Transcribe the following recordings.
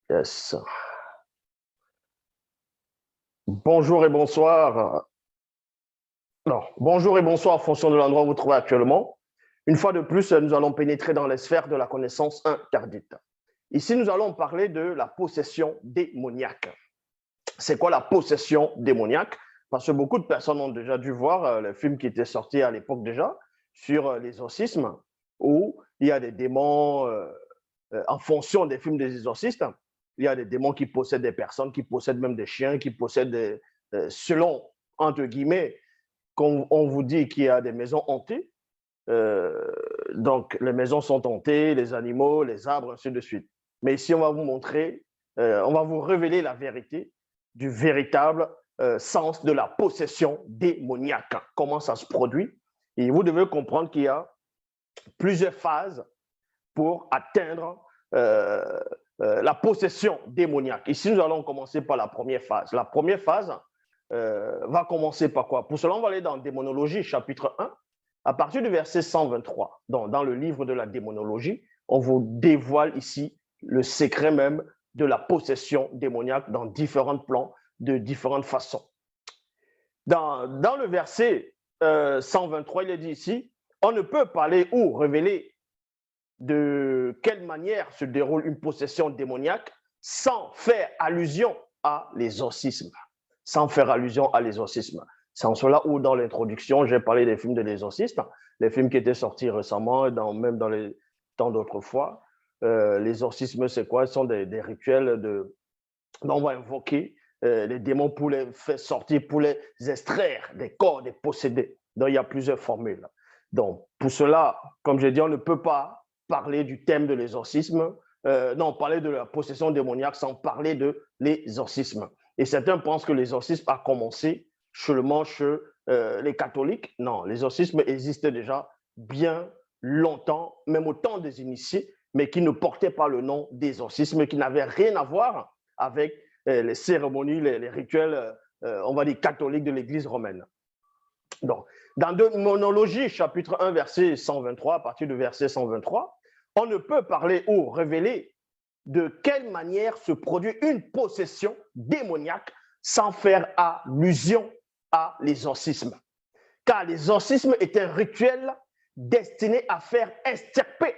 Yes. Bonjour et bonsoir. Non, bonjour et bonsoir en fonction de l'endroit où vous vous trouvez actuellement. Une fois de plus, nous allons pénétrer dans les sphères de la connaissance interdite. Ici, nous allons parler de la possession démoniaque. C'est quoi la possession démoniaque? Parce que beaucoup de personnes ont déjà dû voir les films qui étaient sortis à l'époque déjà sur l'exorcisme, où il y a des démons en fonction des films des exorcistes. Il y a des démons qui possèdent des personnes, qui possèdent même des chiens, qui possèdent selon, entre guillemets, quand on vous dit qu'il y a des maisons hantées, donc les maisons sont hantées, les animaux, les arbres, ainsi de suite. Mais ici, on va vous montrer, on va vous révéler la vérité du véritable sens de la possession démoniaque. Comment ça se produit? Et vous devez comprendre qu'il y a plusieurs phases pour atteindre la possession démoniaque. Ici, nous allons commencer par la première phase. La première phase va commencer par quoi? Pour cela, on va aller dans Démonologie, chapitre 1, à partir du verset 123. Dans le livre de la démonologie, on vous dévoile ici le secret même de la possession démoniaque dans différents plans, de différentes façons. Dans le verset 123, il est dit ici, on ne peut parler ou révéler de quelle manière se déroule une possession démoniaque sans faire allusion à l'exorcisme. Sans faire allusion à l'exorcisme. C'est en cela où, dans l'introduction, j'ai parlé des films de l'exorciste, les films qui étaient sortis récemment, même dans les temps d'autrefois. L'exorcisme, c'est quoi? Ce sont des rituels dont on va invoquer les démons pour les faire sortir, pour les extraire des corps des possédés. Donc, il y a plusieurs formules. Donc, pour cela, comme j'ai dit, on ne peut pas parler du thème de l'exorcisme, parler de la possession démoniaque sans parler de l'exorcisme. Et certains pensent que l'exorcisme a commencé seulement chez les catholiques. Non, l'exorcisme existait déjà bien longtemps, même au temps des initiés, mais qui ne portait pas le nom d'exorcisme, qui n'avait rien à voir avec les cérémonies, les rituels, on va dire, catholiques de l'Église romaine. Donc, dans Démonologie, chapitre 1, verset 123, à partir du verset 123, on ne peut parler ou révéler de quelle manière se produit une possession démoniaque sans faire allusion à l'exorcisme. Car l'exorcisme est un rituel destiné à faire extirper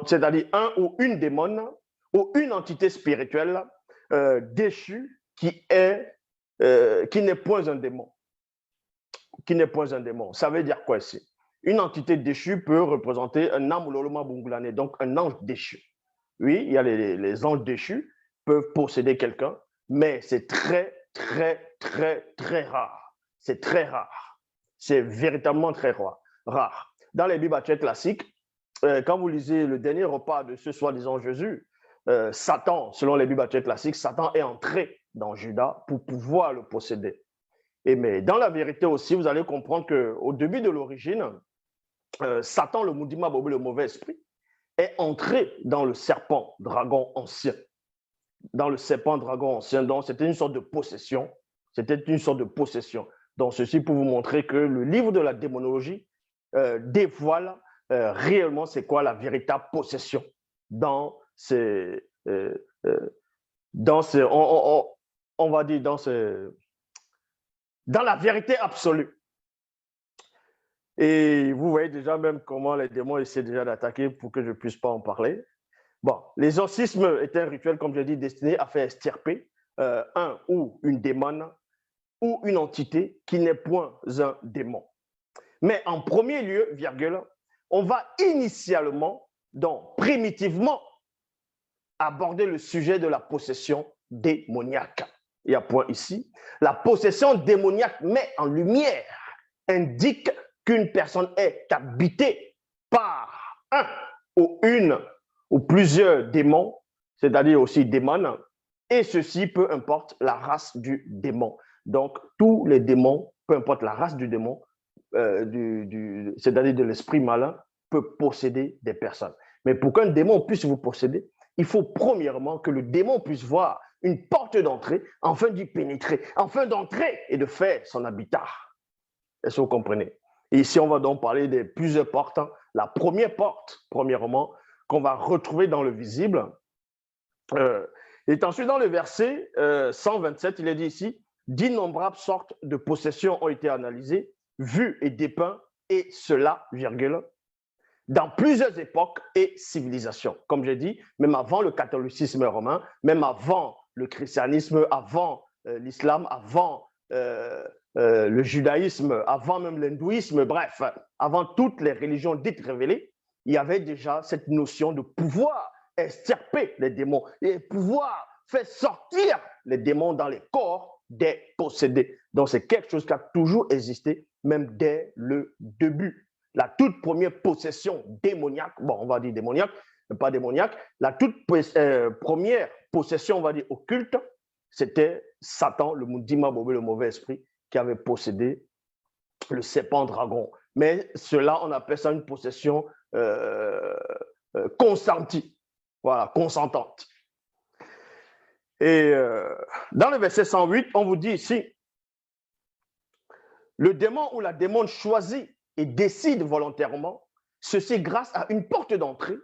c'est-à-dire un ou une démon ou une entité spirituelle déchue qui n'est point un démon. Qui n'est point un démon. Ça veut dire quoi ici? Une entité déchue peut représenter un Amuloloma Bungulane, donc un ange déchu. Oui, il y a les anges déchus peuvent posséder quelqu'un, mais c'est très, très, très, très rare. C'est très rare. C'est véritablement très rare. Dans les Bibles classiques, quand vous lisez le dernier repas de ce soi-disant Jésus, Satan, selon les Bibles classiques, Satan est entré dans Judas pour pouvoir le posséder. Mais dans la vérité aussi, vous allez comprendre qu'au début de l'origine, Satan, le Moudima Bobo, le mauvais esprit, est entré dans le serpent dragon ancien. Dans le serpent dragon ancien, donc c'était une sorte de possession. C'était une sorte de possession. Donc ceci pour vous montrer que le livre de la démonologie dévoile réellement c'est quoi la véritable possession dans ces, on va dire dans la vérité absolue. Et vous voyez déjà même comment les démons essaient déjà d'attaquer pour que je ne puisse pas en parler. Bon, l'exorcisme est un rituel, comme je dis, destiné à faire extirper un ou une démon ou une entité qui n'est point un démon. Mais en premier lieu, virgule, on va initialement, donc primitivement, aborder le sujet de la possession démoniaque. Il y a point ici. La possession démoniaque met en lumière, indique qu'une personne est habitée par un ou une ou plusieurs démons, c'est-à-dire aussi démons, et ceci peu importe la race du démon. Donc, tous les démons, peu importe la race du démon, c'est-à-dire de l'esprit malin, peut posséder des personnes. Mais pour qu'un démon puisse vous posséder, il faut premièrement que le démon puisse voir une porte d'entrée afin d'y pénétrer, afin d'entrer et de faire son habitat. Est-ce que vous comprenez? Et ici, on va donc parler de plusieurs portes. La première porte, premièrement, qu'on va retrouver dans le visible, Euh, et ensuite, dans le verset 127, il est dit ici, d'innombrables sortes de possessions ont été analysées, vues et dépeintes, et cela, virgule, dans plusieurs époques et civilisations. Comme j'ai dit, même avant le catholicisme romain, même avant le christianisme, avant l'islam, avant le judaïsme, avant même l'hindouisme, bref, avant toutes les religions dites révélées, il y avait déjà cette notion de pouvoir extirper les démons et pouvoir faire sortir les démons dans les corps des possédés. Donc c'est quelque chose qui a toujours existé, même dès le début. La toute première possession démoniaque, bon, on va dire démoniaque, mais pas démoniaque, la toute première possession, on va dire occulte, c'était Satan, le Mundima Bobé, le mauvais esprit, qui avait possédé le serpent dragon. Mais cela, on appelle ça une possession consentie, voilà, consentante. Et dans le verset 108, on vous dit ici, le démon ou la démone choisit et décide volontairement, ceci grâce à une porte d'entrée,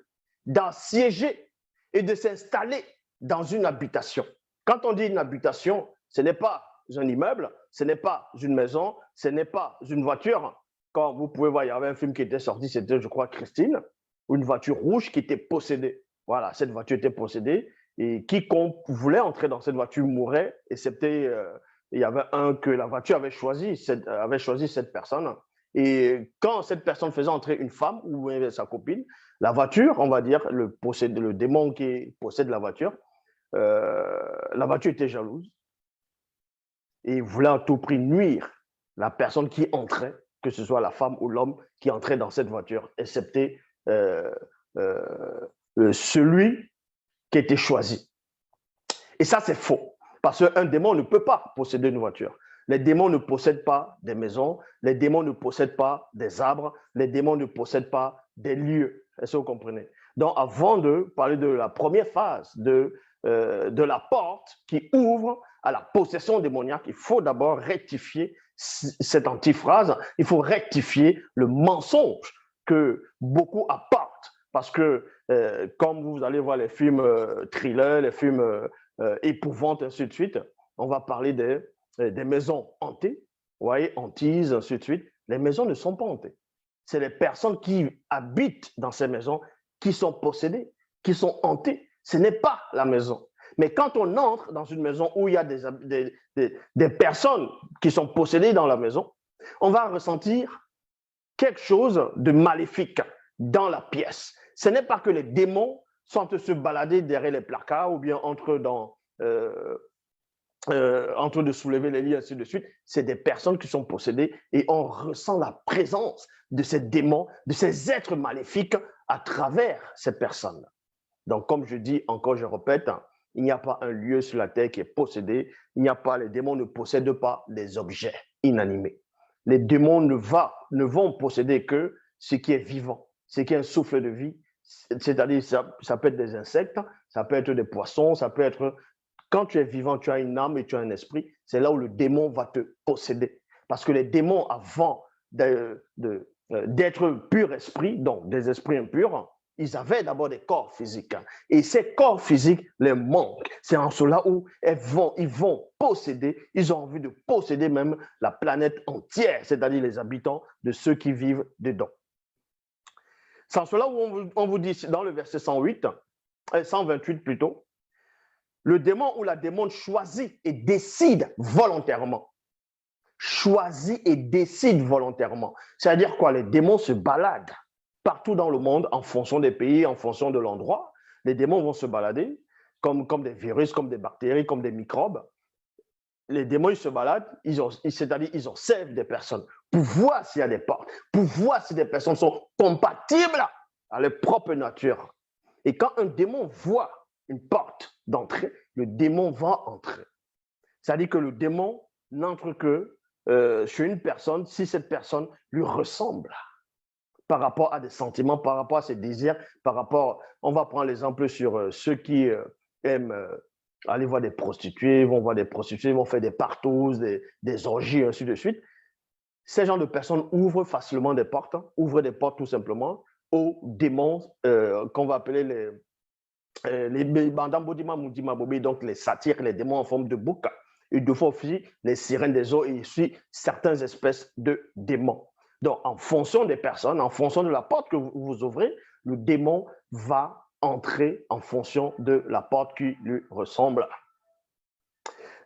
d'en siéger et de s'installer dans une habitation. Quand on dit une habitation, ce n'est pas un immeuble, ce n'est pas une maison, ce n'est pas une voiture. Quand vous pouvez voir, il y avait un film qui était sorti, c'était, je crois, Christine, une voiture rouge qui était possédée. Voilà, cette voiture était possédée et quiconque voulait entrer dans cette voiture mourait, excepté il y avait un que la voiture avait choisi cette personne. Et quand cette personne faisait entrer une femme ou sa copine, la voiture, on va dire, le démon qui possède la voiture était jalouse et voulait à tout prix nuire la personne qui entrait, que ce soit la femme ou l'homme qui entrait dans cette voiture, excepté celui qui était choisi. Et ça, c'est faux. Parce qu'un démon ne peut pas posséder une voiture. Les démons ne possèdent pas des maisons, les démons ne possèdent pas des arbres, les démons ne possèdent pas des lieux. Est-ce que vous comprenez? Donc, avant de parler de la première phase de la porte qui ouvre à la possession démoniaque, il faut d'abord rectifier cette antiphrase, il faut rectifier le mensonge que beaucoup apportent. Parce que, comme vous allez voir les films thrillers, les films épouvantes, ainsi de suite, on va parler des maisons hantées, vous voyez, hantises, ainsi de suite. Les maisons ne sont pas hantées. C'est les personnes qui habitent dans ces maisons qui sont possédées, qui sont hantées. Ce n'est pas la maison. Mais quand on entre dans une maison où il y a des personnes qui sont possédées dans la maison, on va ressentir quelque chose de maléfique dans la pièce. Ce n'est pas que les démons sont se balader derrière les placards ou bien entre en train de soulever les lits, ainsi de suite. C'est des personnes qui sont possédées et on ressent la présence de ces démons, de ces êtres maléfiques à travers ces personnes. Donc, comme je dis encore, je répète, il n'y a pas un lieu sur la terre qui est possédé. Il n'y a pas, les démons ne possèdent pas les objets inanimés. Les démons ne vont posséder que ce qui est vivant, ce qui est un souffle de vie. C'est-à-dire, ça peut être des insectes, ça peut être des poissons, ça peut être... Quand tu es vivant, tu as une âme et tu as un esprit, c'est là où le démon va te posséder. Parce que les démons, avant d'être pur esprit, donc des esprits impurs, ils avaient d'abord des corps physiques. Et ces corps physiques les manquent. C'est en cela où ils vont posséder, ils ont envie de posséder même la planète entière, c'est-à-dire les habitants de ceux qui vivent dedans. C'est en cela où on vous dit dans le verset 128 plutôt, le démon ou la démone choisit et décide volontairement. Choisit et décide volontairement. C'est-à-dire quoi? Les démons se baladent partout dans le monde en fonction des pays, en fonction de l'endroit. Les démons vont se balader comme des virus, comme des bactéries, comme des microbes. Les démons, ils se baladent, c'est-à-dire ils observent des personnes pour voir s'il y a des portes, pour voir si des personnes sont compatibles à leur propre nature. Et quand un démon voit une porte d'entrée, le démon va entrer. C'est-à-dire que le démon n'entre que chez une personne si cette personne lui ressemble par rapport à des sentiments, par rapport à ses désirs, par rapport, on va prendre l'exemple sur ceux qui aiment aller voir des prostituées, vont voir des prostituées, vont faire des partous, des orgies, ainsi de suite. Ces gens de personnes ouvrent facilement des portes, ouvrent des portes tout simplement aux démons qu'on va appeler les Bandam Bodima Moudima Bobé, donc les satyres, les démons en forme de bouc, et deux fois aussi les sirènes des eaux et ici certaines espèces de démons. Donc, en fonction des personnes, en fonction de la porte que vous ouvrez, le démon va entrer en fonction de la porte qui lui ressemble.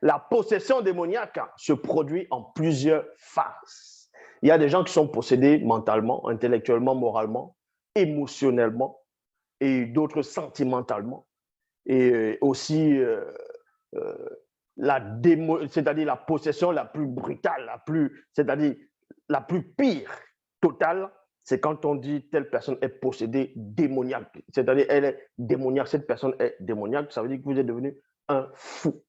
La possession démoniaque se produit en plusieurs phases. Il y a des gens qui sont possédés mentalement, intellectuellement, moralement, émotionnellement, et d'autres sentimentalement. Et aussi, c'est-à-dire la possession la plus brutale, c'est-à-dire la plus pire, totale, c'est quand on dit telle personne est possédée démoniaque. C'est-à-dire elle est démoniaque, cette personne est démoniaque, ça veut dire que vous êtes devenu un fou.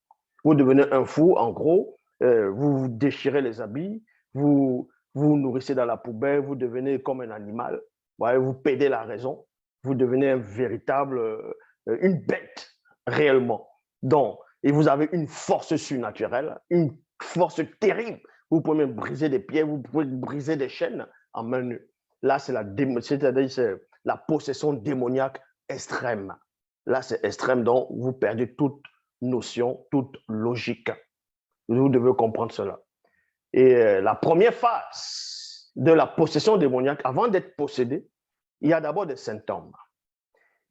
Vous devenez un fou, en gros, vous vous déchirez les habits, vous vous nourrissez dans la poubelle, vous devenez comme un animal, vous perdez la raison, vous devenez un véritable, une bête, réellement. Donc, et vous avez une force surnaturelle, une force terrible. Vous pouvez même briser des pieds, vous pouvez briser des chaînes en main nue. Là, c'est la possession démoniaque extrême. Là, c'est extrême, donc vous perdez toute notion, toute logique. Vous devez comprendre cela. Et la première phase de la possession démoniaque, avant d'être possédé, il y a d'abord des symptômes.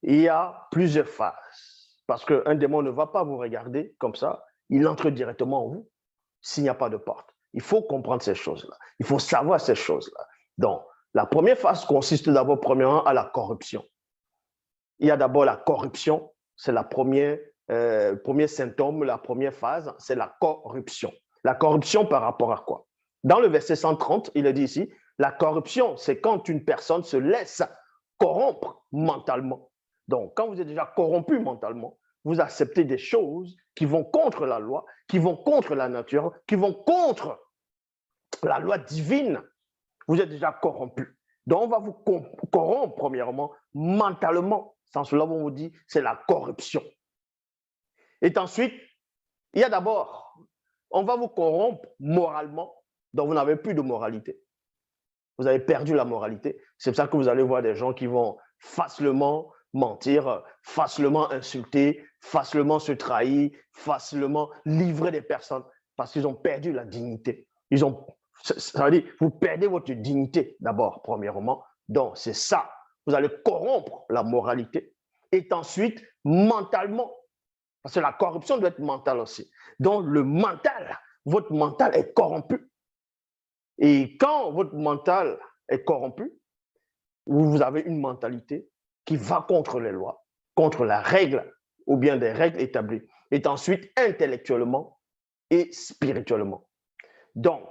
Il y a plusieurs phases. Parce qu'un démon ne va pas vous regarder comme ça, il entre directement en vous s'il n'y a pas de porte. Il faut comprendre ces choses-là. Il faut savoir ces choses-là. Donc, la première phase consiste d'abord, premièrement, à la corruption. Il y a d'abord la corruption, c'est la première, premier symptôme, la première phase, c'est la corruption. La corruption par rapport à quoi? Dans le verset 130, il est dit ici, la corruption, c'est quand une personne se laisse corrompre mentalement. Donc, quand vous êtes déjà corrompu mentalement, vous acceptez des choses qui vont contre la loi, qui vont contre la nature, qui vont contre la loi divine. Vous êtes déjà corrompu. Donc, on va vous corrompre, premièrement, mentalement. Sans cela, on vous dit, c'est la corruption. Et ensuite, il y a d'abord, on va vous corrompre moralement, donc vous n'avez plus de moralité. Vous avez perdu la moralité. C'est pour ça que vous allez voir des gens qui vont facilement mentir, facilement insulter, facilement se trahir, facilement livrer des personnes parce qu'ils ont perdu la dignité. Ça veut dire, vous perdez votre dignité d'abord, premièrement. Donc, c'est ça. Vous allez corrompre la moralité. Et ensuite, mentalement, parce que la corruption doit être mentale aussi. Donc, le mental, votre mental est corrompu. Et quand votre mental est corrompu, vous avez une mentalité qui va contre les lois, contre la règle ou bien des règles établies. Et ensuite, intellectuellement et spirituellement. Donc,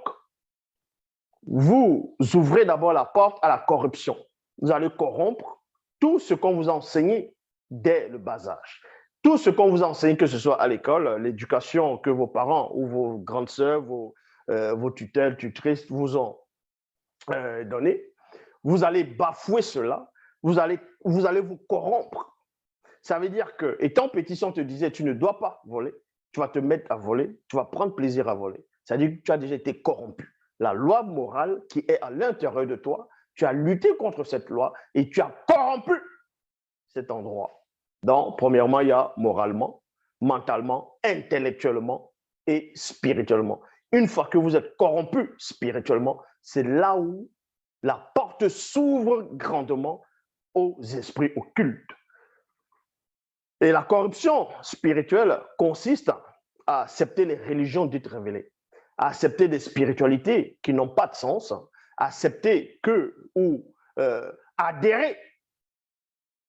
vous ouvrez d'abord la porte à la corruption. Vous allez corrompre tout ce qu'on vous a enseigné dès le bas âge. Tout ce qu'on vous a enseigné, que ce soit à l'école, l'éducation que vos parents ou vos grandes sœurs, vos tutelles, tutrices vous ont donné, vous allez bafouer cela, vous allez vous corrompre. Ça veut dire que, étant petit, si on te disait tu ne dois pas voler, tu vas te mettre à voler, tu vas prendre plaisir à voler. C'est-à-dire que tu as déjà été corrompu. La loi morale qui est à l'intérieur de toi, tu as lutté contre cette loi et tu as corrompu cet endroit. Donc, premièrement, il y a moralement, mentalement, intellectuellement et spirituellement. Une fois que vous êtes corrompu spirituellement, c'est là où la porte s'ouvre grandement aux esprits occultes. Et la corruption spirituelle consiste à accepter les religions dites révélées, à accepter des spiritualités qui n'ont pas de sens, à accepter adhérer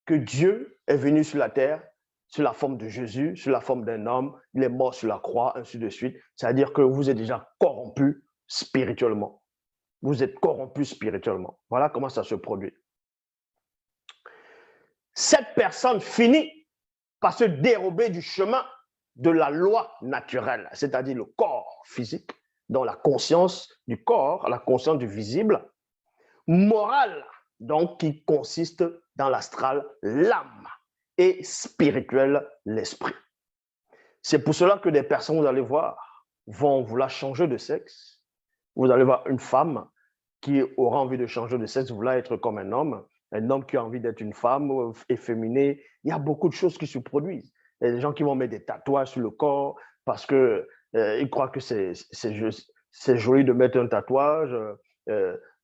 que Dieu est venu sur la terre sous la forme de Jésus, sous la forme d'un homme, il est mort sur la croix, ainsi de suite. C'est-à-dire que vous êtes déjà corrompu spirituellement. Vous êtes corrompu spirituellement. Voilà comment ça se produit. Cette personne finit par se dérober du chemin de la loi naturelle, c'est-à-dire le corps physique, dans la conscience du corps, la conscience du visible, morale, donc qui consiste dans l'astral, l'âme, et spirituel, l'esprit. C'est pour cela que des personnes, vous allez voir, vont vouloir changer de sexe. Vous allez voir une femme qui aura envie de changer de sexe, vouloir être comme un homme, un homme qui a envie d'être une femme efféminée. Il y a beaucoup de choses qui se produisent. Il y a des gens qui vont mettre des tatouages sur le corps parce qu'ils croient que c'est joli de mettre un tatouage.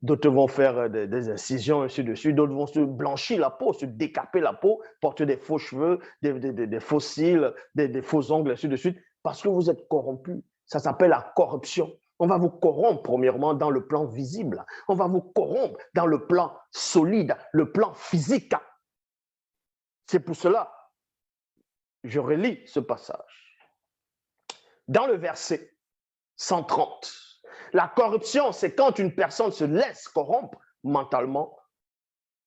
D'autres vont faire des incisions, ainsi de suite. D'autres vont se blanchir la peau, se décaper la peau, porter des faux cheveux, des faux cils, des faux ongles, ainsi de suite, parce que vous êtes corrompu. Ça s'appelle la corruption. On va vous corrompre, premièrement, dans le plan visible. On va vous corrompre dans le plan solide, le plan physique. C'est pour cela, je relis ce passage. Dans le verset 130, la corruption, c'est quand une personne se laisse corrompre mentalement,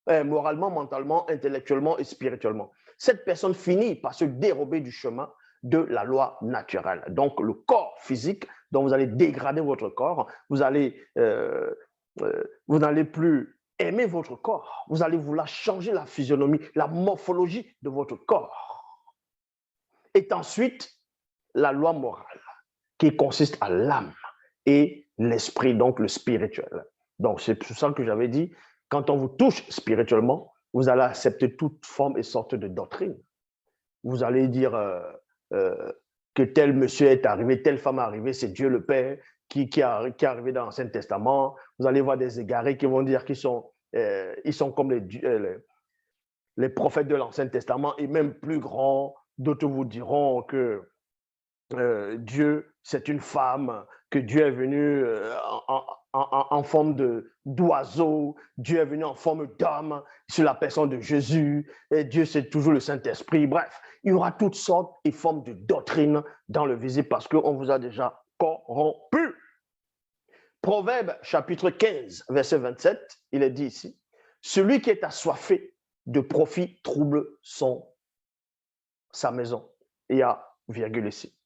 moralement, mentalement, intellectuellement et spirituellement. Cette personne finit par se dérober du chemin de la loi naturelle. Donc, le corps physique, dont vous allez dégrader votre corps, vous n'allez plus aimer votre corps, vous allez vouloir changer la physionomie, la morphologie de votre corps. Et ensuite, la loi morale, qui consiste à l'âme et l'esprit, donc le spirituel. Donc, c'est pour ça que j'avais dit, quand on vous touche spirituellement, vous allez accepter toute forme et sorte de doctrine. Vous allez dire que tel monsieur est arrivé, telle femme est arrivée, c'est Dieu le Père qui est arrivé dans l'Ancien Testament. Vous allez voir des égarés qui vont dire qu'ils sont comme les prophètes de l'Ancien Testament et même plus grands. D'autres vous diront que Dieu, c'est une femme, que Dieu est venu en forme d'oiseau, Dieu est venu en forme d'homme sur la personne de Jésus, et Dieu, c'est toujours le Saint-Esprit. Bref, il y aura toutes sortes et formes de doctrines dans le visible parce qu'on vous a déjà corrompu. Proverbe chapitre 15, verset 27, il est dit ici, « Celui qui est assoiffé de profit trouble sa maison. » Il y a virgule ici.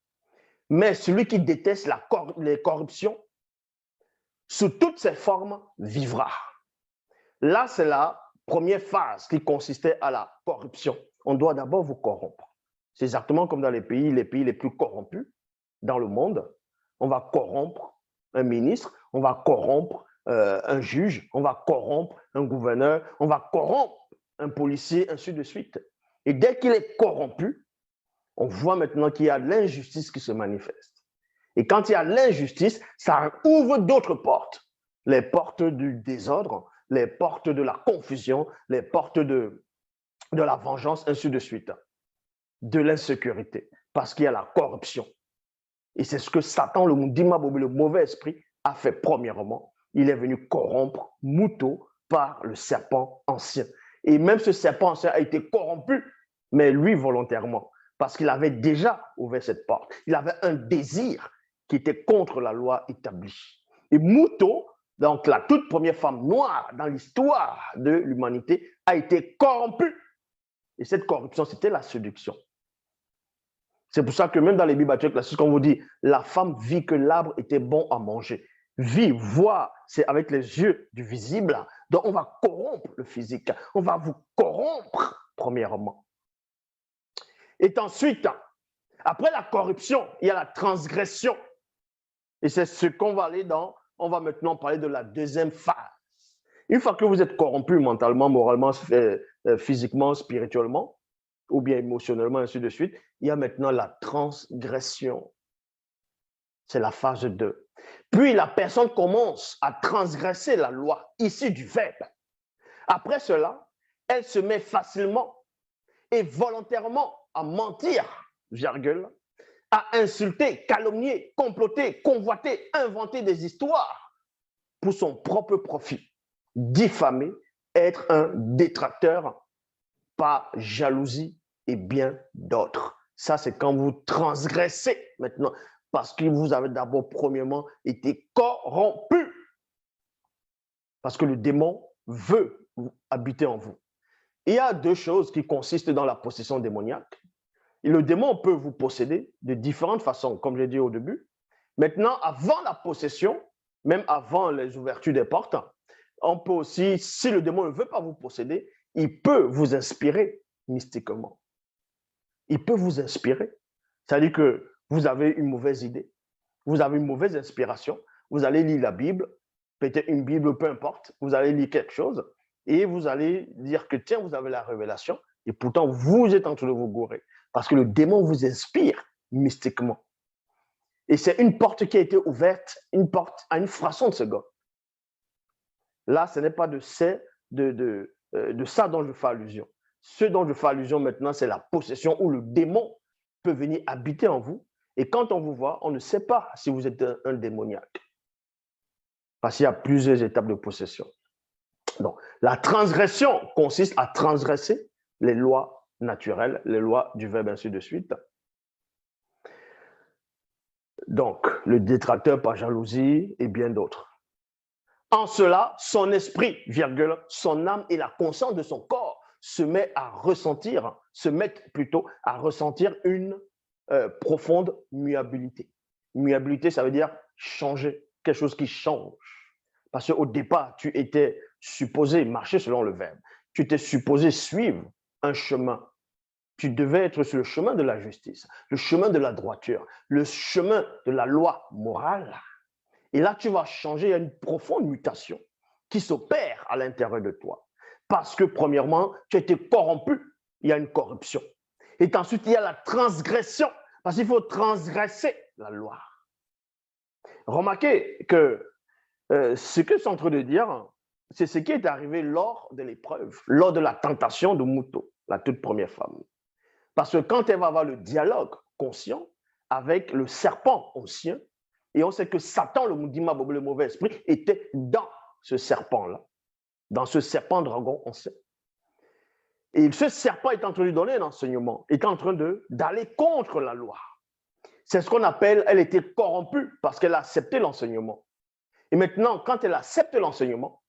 Mais celui qui déteste les corruptions, sous toutes ses formes, vivra. Là, c'est la première phase qui consistait à la corruption. On doit d'abord vous corrompre. C'est exactement comme dans les pays les plus corrompus dans le monde. On va corrompre un ministre, on va corrompre un juge, on va corrompre un gouverneur, on va corrompre un policier, ainsi de suite. Et dès qu'il est corrompu, on voit maintenant qu'il y a l'injustice qui se manifeste. Et quand il y a l'injustice, ça ouvre d'autres portes. Les portes du désordre, les portes de la confusion, les portes de la vengeance, ainsi de suite. De l'insécurité, parce qu'il y a la corruption. Et c'est ce que Satan, le mauvais esprit, a fait premièrement. Il est venu corrompre Mouto par le serpent ancien. Et même ce serpent ancien a été corrompu, mais lui volontairement. Parce qu'il avait déjà ouvert cette porte. Il avait un désir qui était contre la loi établie. Et Mouto, donc la toute première femme noire dans l'histoire de l'humanité, a été corrompue. Et cette corruption, c'était la séduction. C'est pour ça que même dans les Bibles classiques, on vous dit, la femme vit que l'arbre était bon à manger. Vit, voir, c'est avec les yeux du visible. Donc on va corrompre le physique. On va vous corrompre, premièrement. Et ensuite, après la corruption, il y a la transgression. Et c'est ce qu'on va aller dans, on va maintenant parler de la deuxième phase. Une fois que vous êtes corrompu mentalement, moralement, physiquement, spirituellement, ou bien émotionnellement, ainsi de suite, il y a maintenant la transgression. C'est la phase 2. Puis la personne commence à transgresser la loi issue du verbe. Après cela, elle se met facilement et volontairement à mentir, virgule, à insulter, calomnier, comploter, convoiter, inventer des histoires pour son propre profit, diffamer, être un détracteur par jalousie et bien d'autres. Ça, c'est quand vous transgressez maintenant, parce que vous avez d'abord, premièrement, été corrompu. Parce que le démon veut habiter en vous. Il y a deux choses qui consistent dans la possession démoniaque. Et le démon peut vous posséder de différentes façons, comme j'ai dit au début. Maintenant, avant la possession, même avant les ouvertures des portes, on peut aussi, si le démon ne veut pas vous posséder, il peut vous inspirer mystiquement. Il peut vous inspirer. C'est-à-dire que vous avez une mauvaise idée, vous avez une mauvaise inspiration, vous allez lire la Bible, peut-être une Bible, peu importe, vous allez lire quelque chose, Et vous allez dire que, tiens, vous avez la révélation, et pourtant, vous êtes en train de vous gourer. Parce que le démon vous inspire mystiquement. Et c'est une porte qui a été ouverte, une porte à une fraction de seconde. Là, ce n'est pas de ça dont je fais allusion. Ce dont je fais allusion maintenant, c'est la possession où le démon peut venir habiter en vous. Et quand on vous voit, on ne sait pas si vous êtes un démoniaque. Parce qu'il y a plusieurs étapes de possession. Donc, la transgression consiste à transgresser les lois naturelles, les lois du verbe, ainsi de suite. Donc, le détracteur par jalousie et bien d'autres. En cela, son esprit, virgule, son âme et la conscience de son corps se mettent plutôt à ressentir une profonde muabilité. Muabilité, ça veut dire changer, quelque chose qui change. Parce qu'au départ, tu étais supposé marcher selon le verbe. Tu étais supposé suivre un chemin. Tu devais être sur le chemin de la justice, le chemin de la droiture, le chemin de la loi morale. Et là, tu vas changer, il y a une profonde mutation qui s'opère à l'intérieur de toi. Parce que, premièrement, tu as été corrompu, il y a une corruption. Et ensuite, il y a la transgression, parce qu'il faut transgresser la loi. Remarquez que ce que je suis en train de dire, c'est ce qui est arrivé lors de l'épreuve, lors de la tentation de Mouto, la toute première femme. Parce que quand elle va avoir le dialogue conscient avec le serpent ancien, et on sait que Satan, le mauvais esprit, était dans ce serpent-là, dans ce serpent dragon ancien. Et ce serpent est en train de lui donner un enseignement, est en train d'aller contre la loi. C'est ce qu'on appelle, elle était corrompue parce qu'elle a accepté l'enseignement. Et maintenant, quand elle accepte l'enseignement,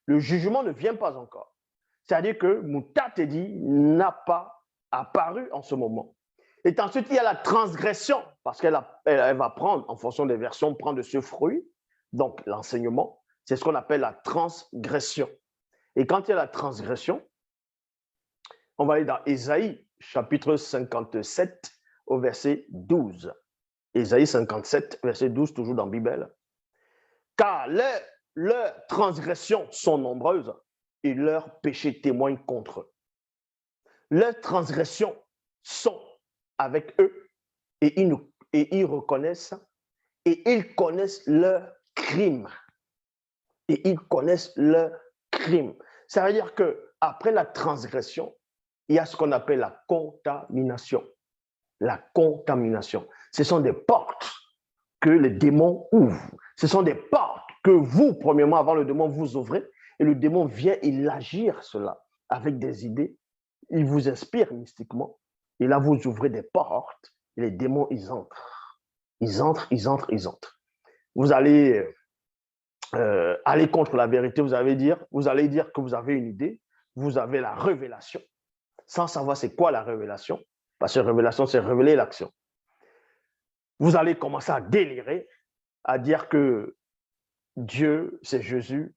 le jugement ne vient pas encore. C'est-à-dire que Moutatedi n'a pas apparu en ce moment. Et ensuite, il y a la transgression, parce qu'elle va prendre, en fonction des versions, prendre de ce fruit, donc l'enseignement, c'est ce qu'on appelle la transgression. Et quand il y a la transgression, on va aller dans Ésaïe, chapitre 57, au verset 12. Ésaïe 57, verset 12, toujours dans la Bible. Car leurs transgressions sont nombreuses et leurs péchés témoignent contre eux. Leurs transgressions sont avec eux et ils reconnaissent et ils connaissent leurs crimes. Et ils connaissent leurs crimes. Ça veut dire qu'après la transgression, il y a ce qu'on appelle la contamination. La contamination. Ce sont des portes que les démons ouvrent. Ce sont des portes que vous, premièrement, avant le démon, vous ouvrez et le démon vient, il agir cela avec des idées. Il vous inspire mystiquement. Et là, vous ouvrez des portes et les démons, ils entrent. Ils entrent, ils entrent, ils entrent. Vous allez aller contre la vérité, vous allez dire que vous avez une idée, vous avez la révélation, sans savoir c'est quoi la révélation, parce que la révélation, c'est révéler l'action. Vous allez commencer à délirer, à dire que Dieu, c'est Jésus,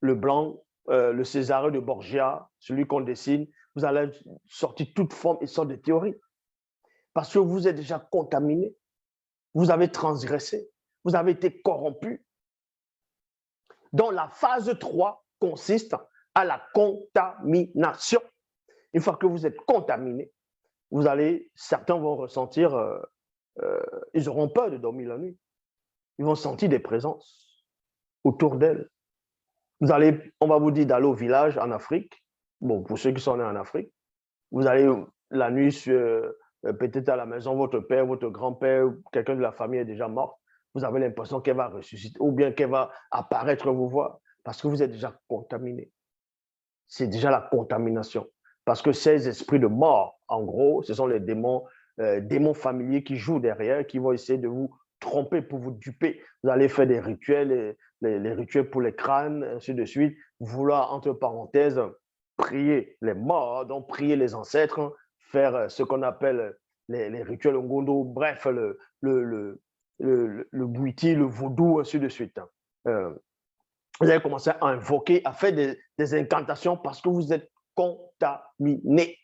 le blanc, le Césarée de Borgia, celui qu'on dessine. Vous allez sortir toute forme et sorte de théorie. Parce que vous êtes déjà contaminé. Vous avez transgressé. Vous avez été corrompu. Donc, la phase 3 consiste à la contamination. Une fois que vous êtes contaminé, certains vont ressentir, ils auront peur de dormir la nuit. Ils vont sentir des présences autour d'elles. On va vous dire d'aller au village en Afrique. Bon, pour ceux qui sont nés en Afrique, vous allez la nuit, peut-être à la maison, votre père, votre grand-père, quelqu'un de la famille est déjà mort. Vous avez l'impression qu'elle va ressusciter ou bien qu'elle va apparaître vous voir parce que vous êtes déjà contaminé. C'est déjà la contamination. Parce que ces esprits de mort, en gros, ce sont les démons familiers qui jouent derrière, qui vont essayer de vous tromper pour vous duper. Vous allez faire des rituels, les rituels pour les crânes, ainsi de suite. Vouloir, entre parenthèses, prier les morts, donc prier les ancêtres, faire ce qu'on appelle les rituels Ngondo, bref, le bouiti, le vaudou, ainsi de suite. Vous allez commencer à invoquer, à faire des incantations parce que vous êtes contaminé.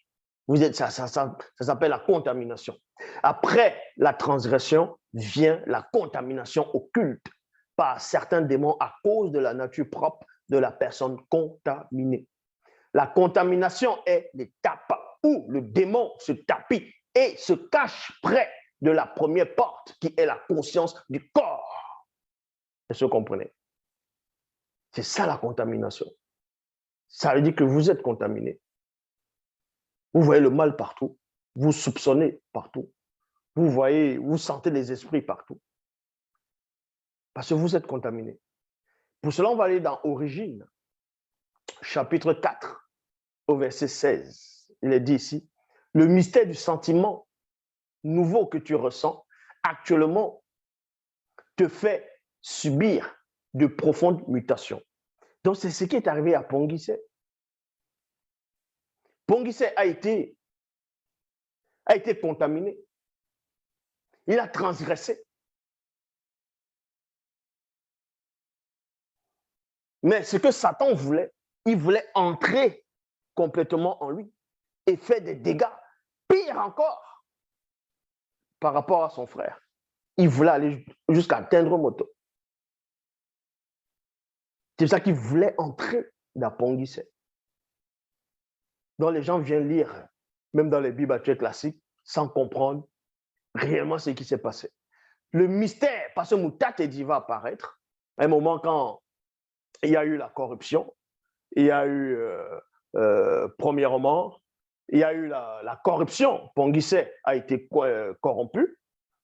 Ça s'appelle la contamination. Après la transgression vient la contamination occulte par certains démons à cause de la nature propre de la personne contaminée. La contamination est l'étape où le démon se tapit et se cache près de la première porte qui est la conscience du corps. Est-ce que vous comprenez? C'est ça la contamination. Ça veut dire que vous êtes contaminé. Vous voyez le mal partout. Vous soupçonnez partout. Vous sentez les esprits partout. Parce que vous êtes contaminé. Pour cela, on va aller dans Origine, chapitre 4, au verset 16. Il est dit ici, le mystère du sentiment nouveau que tu ressens actuellement te fait subir de profondes mutations. Donc, c'est ce qui est arrivé à Ponguissé. Ponguissé a été contaminé. Il a transgressé. Mais ce que Satan voulait, il voulait entrer complètement en lui et faire des dégâts, pire encore, par rapport à son frère. Il voulait aller jusqu'à atteindre moto. C'est ça qu'il voulait entrer dans Ponguissé. Donc les gens viennent lire, même dans les Bibles actuelles classiques, sans comprendre réellement ce qui s'est passé. Le mystère, parce que Moutat Tedi va apparaître, à un moment quand il y a eu la corruption, il y a eu, premièrement, il y a eu la corruption. Ponguissé a été corrompu.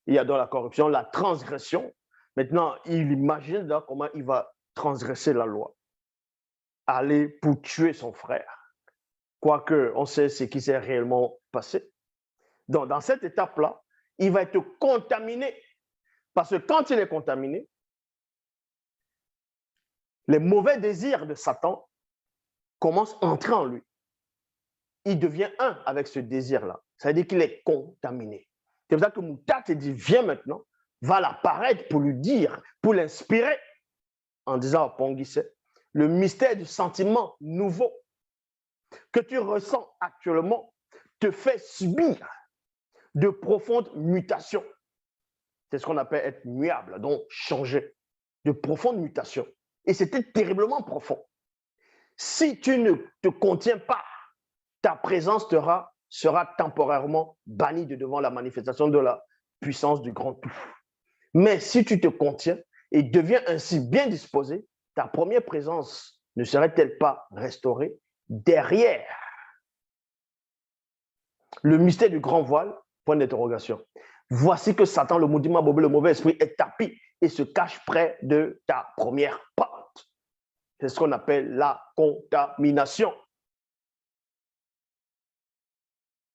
Il y a dans la corruption la transgression. Maintenant, il imagine là comment il va transgresser la loi. Aller pour tuer son frère. Quoique, on sait ce qui s'est réellement passé. Donc, dans cette étape-là, il va être contaminé. Parce que quand il est contaminé, les mauvais désirs de Satan commencent à entrer en lui. Il devient un avec ce désir-là. Ça veut dire qu'il est contaminé. C'est pour ça que Moutat dit, viens maintenant, va l'apparaître pour lui dire, pour l'inspirer, en disant à Ponguissé, le mystère du sentiment nouveau que tu ressens actuellement te fait subir de profondes mutations. C'est ce qu'on appelle être muable, donc changer, de profondes mutations. Et c'était terriblement profond. Si tu ne te contiens pas, ta présence sera temporairement bannie de devant la manifestation de la puissance du grand tout. Mais si tu te contiens et deviens ainsi bien disposé, ta première présence ne serait-elle pas restaurée derrière le mystère du grand voile? Point d'interrogation. Voici que Satan, le maudit Mabobé, le mauvais esprit, est tapis et se cache près de ta première porte. C'est ce qu'on appelle la contamination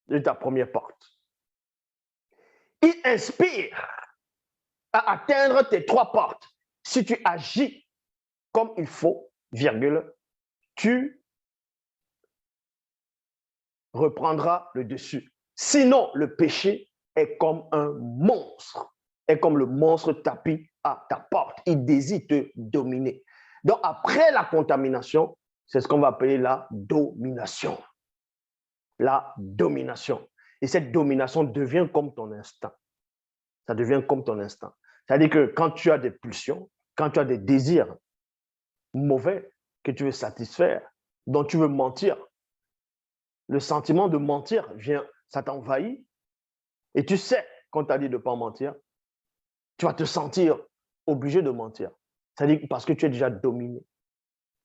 de ta première porte. Il inspire à atteindre tes trois portes. Si tu agis comme il faut, virgule, tu reprendras le dessus. Sinon, le péché est comme un monstre, est comme le monstre tapis à ta porte. Il désire te dominer. Donc, après la contamination, c'est ce qu'on va appeler la domination. La domination. Et cette domination devient comme ton instinct. Ça devient comme ton instinct. C'est-à-dire que quand tu as des pulsions, quand tu as des désirs mauvais que tu veux satisfaire, dont tu veux mentir, le sentiment de mentir vient, ça t'envahit. Et tu sais, quand tu as dit de ne pas mentir, tu vas te sentir obligé de mentir. C'est-à-dire parce que tu es déjà dominé.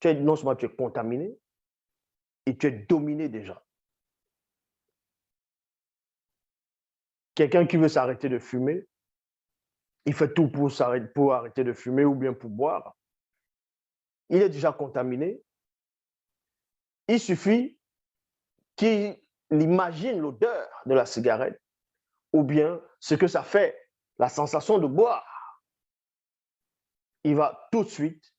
Non seulement tu es contaminé, et tu es dominé déjà. Quelqu'un qui veut s'arrêter de fumer, il fait tout pour arrêter de fumer ou bien pour boire. Il est déjà contaminé. Il suffit qu'il imagine l'odeur de la cigarette ou bien ce que ça fait, la sensation de boire. Il va tout de suite,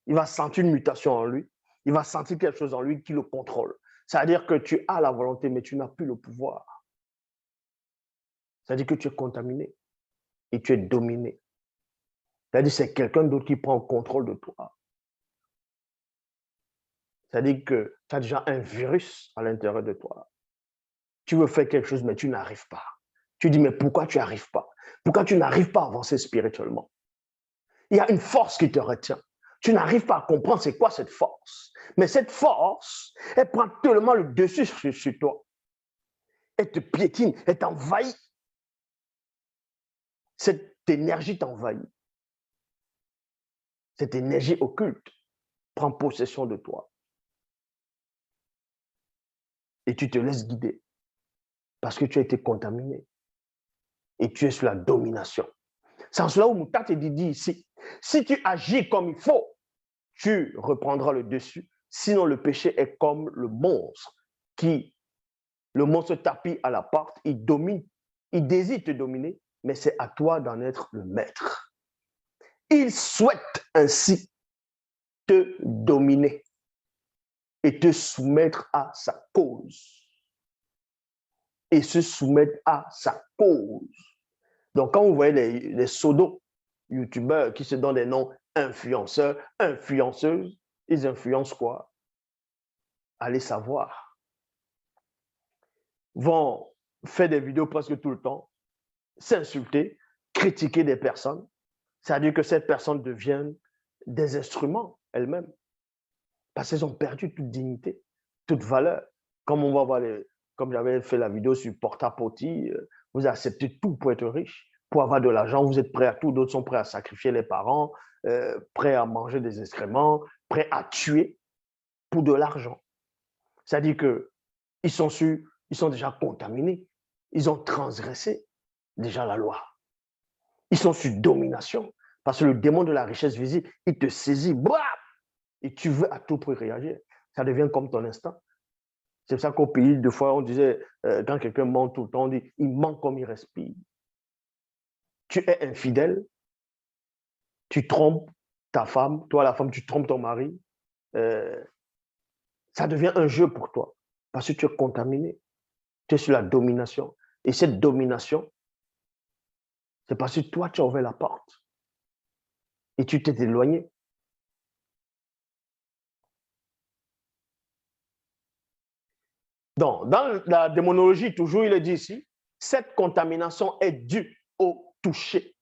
il va sentir une mutation en lui, il va sentir quelque chose en lui qui le contrôle. C'est-à-dire que tu as la volonté, mais tu n'as plus le pouvoir. C'est-à-dire que tu es contaminé et tu es dominé. C'est-à-dire que c'est quelqu'un d'autre qui prend le contrôle de toi. C'est-à-dire que tu as déjà un virus à l'intérieur de toi. Tu veux faire quelque chose, mais tu n'arrives pas. Tu dis, mais pourquoi tu n'arrives pas? Pourquoi tu n'arrives pas à avancer spirituellement? Il y a une force qui te retient. Tu n'arrives pas à comprendre c'est quoi cette force. Mais cette force, elle prend tellement le dessus sur toi. Elle te piétine, elle t'envahit. Cette énergie t'envahit. Cette énergie occulte prend possession de toi. Et tu te laisses guider parce que tu as été contaminé. Et tu es sous la domination. C'est en cela où Mouta te dit ici, si tu agis comme il faut, tu reprendras le dessus. Sinon, le péché est comme le monstre le monstre tapis à la porte, il domine, il désire te dominer, mais c'est à toi d'en être le maître. Il souhaite ainsi te dominer et te soumettre à sa cause. Et se soumettre à sa cause. Donc, quand vous voyez les pseudo youtubeurs qui se donnent des noms influenceurs, influenceuses, ils influencent quoi? Allez savoir. Vont faire des vidéos presque tout le temps, s'insulter, critiquer des personnes. C'est-à-dire que ces personnes deviennent des instruments elles-mêmes. Parce qu'elles ont perdu toute dignité, toute valeur. Comme on va voir, comme j'avais fait la vidéo sur Porta-Potty, vous acceptez tout pour être riche, pour avoir de l'argent, vous êtes prêts à tout. D'autres sont prêts à sacrifier les parents, prêts à manger des excréments, prêts à tuer pour de l'argent. C'est-à-dire qu'ils sont déjà contaminés, ils ont transgressé déjà la loi. Ils sont sur domination parce que le démon de la richesse visible, il te saisit, bam, et tu veux à tout prix réagir. Ça devient comme ton instinct. C'est pour ça qu'au pays, des fois, on disait, quand quelqu'un ment tout le temps, on dit, il ment comme il respire. Tu es infidèle, tu trompes ta femme, toi la femme, tu trompes ton mari. Ça devient un jeu pour toi parce que tu es contaminé. Tu es sur la domination. Et cette domination, c'est parce que toi, tu as ouvert la porte et tu t'es éloigné. Donc, dans la démonologie, toujours, il est dit ici, cette contamination est due au toucher,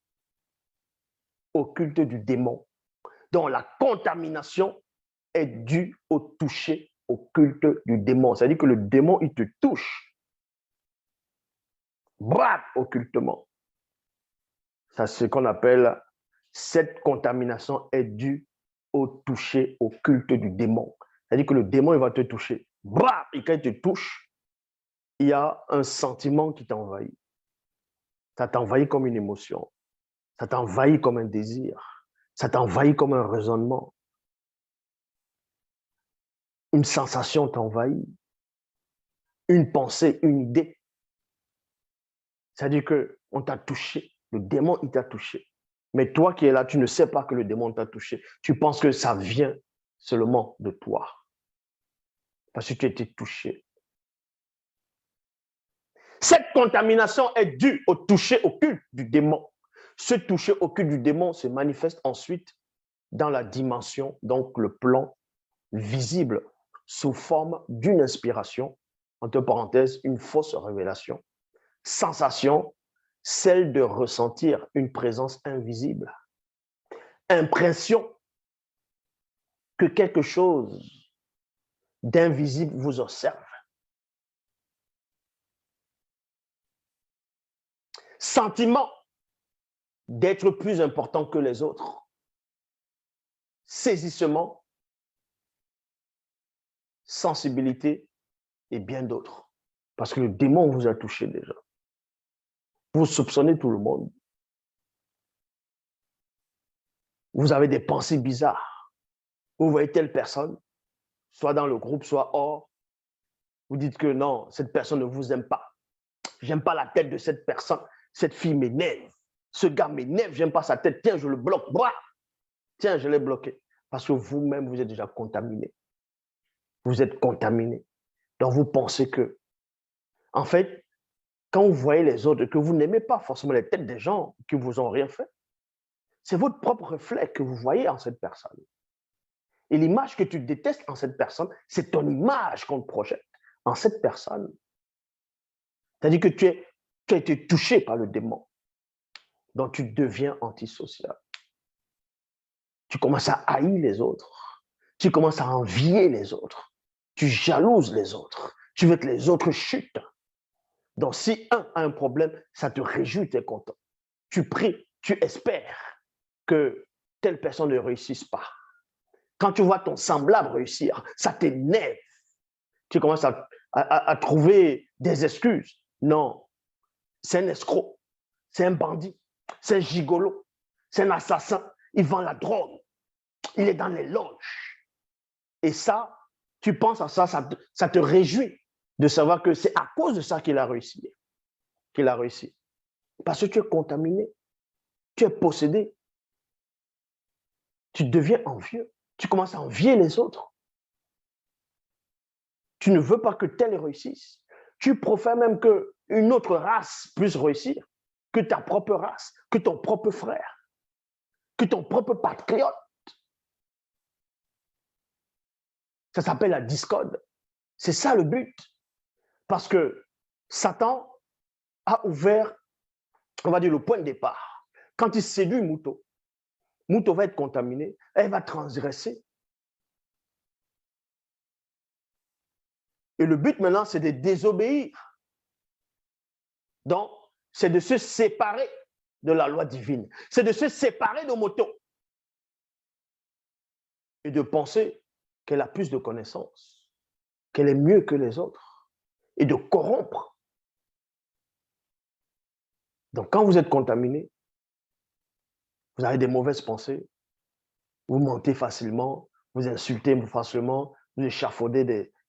au culte du démon. Donc, la contamination est due au toucher, au culte du démon. C'est-à-dire que le démon, il te touche. Bam, occultement. Ça, c'est ce qu'on appelle, cette contamination est due au toucher, au culte du démon. C'est-à-dire que le démon, il va te toucher. Bam, et quand il te touche, il y a un sentiment qui t'envahit. Ça t'envahit comme une émotion. Ça t'envahit comme un désir. Ça t'envahit comme un raisonnement. Une sensation t'envahit. Une pensée, une idée. C'est-à-dire qu'on t'a touché. Le démon, il t'a touché. Mais toi qui es là, tu ne sais pas que le démon t'a touché. Tu penses que ça vient seulement de toi. Parce que tu as été touché. Cette contamination est due au toucher occulte du démon. Ce toucher occulte du démon se manifeste ensuite dans la dimension, donc le plan visible, sous forme d'une inspiration, entre parenthèses, une fausse révélation. Sensation, celle de ressentir une présence invisible. Impression que quelque chose d'invisible vous observe. Sentiment d'être plus important que les autres. Saisissement, sensibilité et bien d'autres. Parce que le démon vous a touché déjà. Vous soupçonnez tout le monde. Vous avez des pensées bizarres. Vous voyez telle personne, soit dans le groupe, soit hors. Vous dites que non, cette personne ne vous aime pas. J'aime pas la tête de cette personne. Cette fille m'énerve. Ce gars m'énerve, j'aime pas sa tête. Tiens, je le bloque. Bah! Tiens, je l'ai bloqué. Parce que vous-même, vous êtes déjà contaminé. Vous êtes contaminé. Donc, vous pensez que, en fait, quand vous voyez les autres, que vous n'aimez pas forcément les têtes des gens qui vous ont rien fait, c'est votre propre reflet que vous voyez en cette personne. Et l'image que tu détestes en cette personne, c'est ton image qu'on te projette en cette personne. C'est-à-dire que tu as été touché par le démon. Donc, tu deviens antisocial. Tu commences à haïr les autres. Tu commences à envier les autres. Tu jalouses les autres. Tu veux que les autres chutent. Donc, si un a un problème, ça te réjouit, tu es content. Tu pries, tu espères que telle personne ne réussisse pas. Quand tu vois ton semblable réussir, ça t'énerve. Tu commences à trouver des excuses. Non, c'est un escroc, c'est un bandit, c'est un gigolo, c'est un assassin. Il vend la drogue, il est dans les loges. Et ça, tu penses à ça, ça te réjouit de savoir que c'est à cause de ça qu'il a réussi. Qu'il a réussi. Parce que tu es contaminé, tu es possédé, tu deviens envieux, tu commences à envier les autres. Tu ne veux pas que tel réussisse. Tu préfères même qu'une autre race puisse réussir que ta propre race, que ton propre frère, que ton propre patriote. Ça s'appelle la discorde. C'est ça le but. Parce que Satan a ouvert, on va dire, le point de départ. Quand il séduit Mouto, Mouto va être contaminé, elle va transgresser. Et le but maintenant, c'est de désobéir. Donc, c'est de se séparer de la loi divine. C'est de se séparer de Mouto. Et de penser qu'elle a plus de connaissances, qu'elle est mieux que les autres. Et de corrompre. Donc, quand vous êtes contaminé, vous avez des mauvaises pensées, vous mentez facilement, vous insultez facilement, vous échafaudez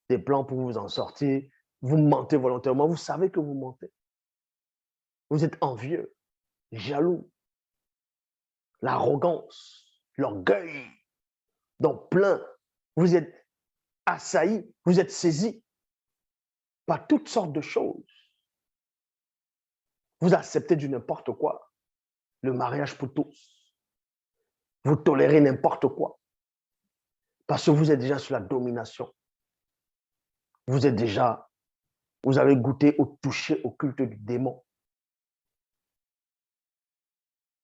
des plans pour vous en sortir, vous mentez volontairement, vous savez que vous mentez. Vous êtes envieux, jaloux, l'arrogance, l'orgueil, donc plein. Vous êtes assailli, vous êtes saisi par toutes sortes de choses. Vous acceptez du n'importe quoi, le mariage pour tous. Vous tolérez n'importe quoi parce que vous êtes déjà sur la domination. Vous avez goûté au toucher au culte du démon.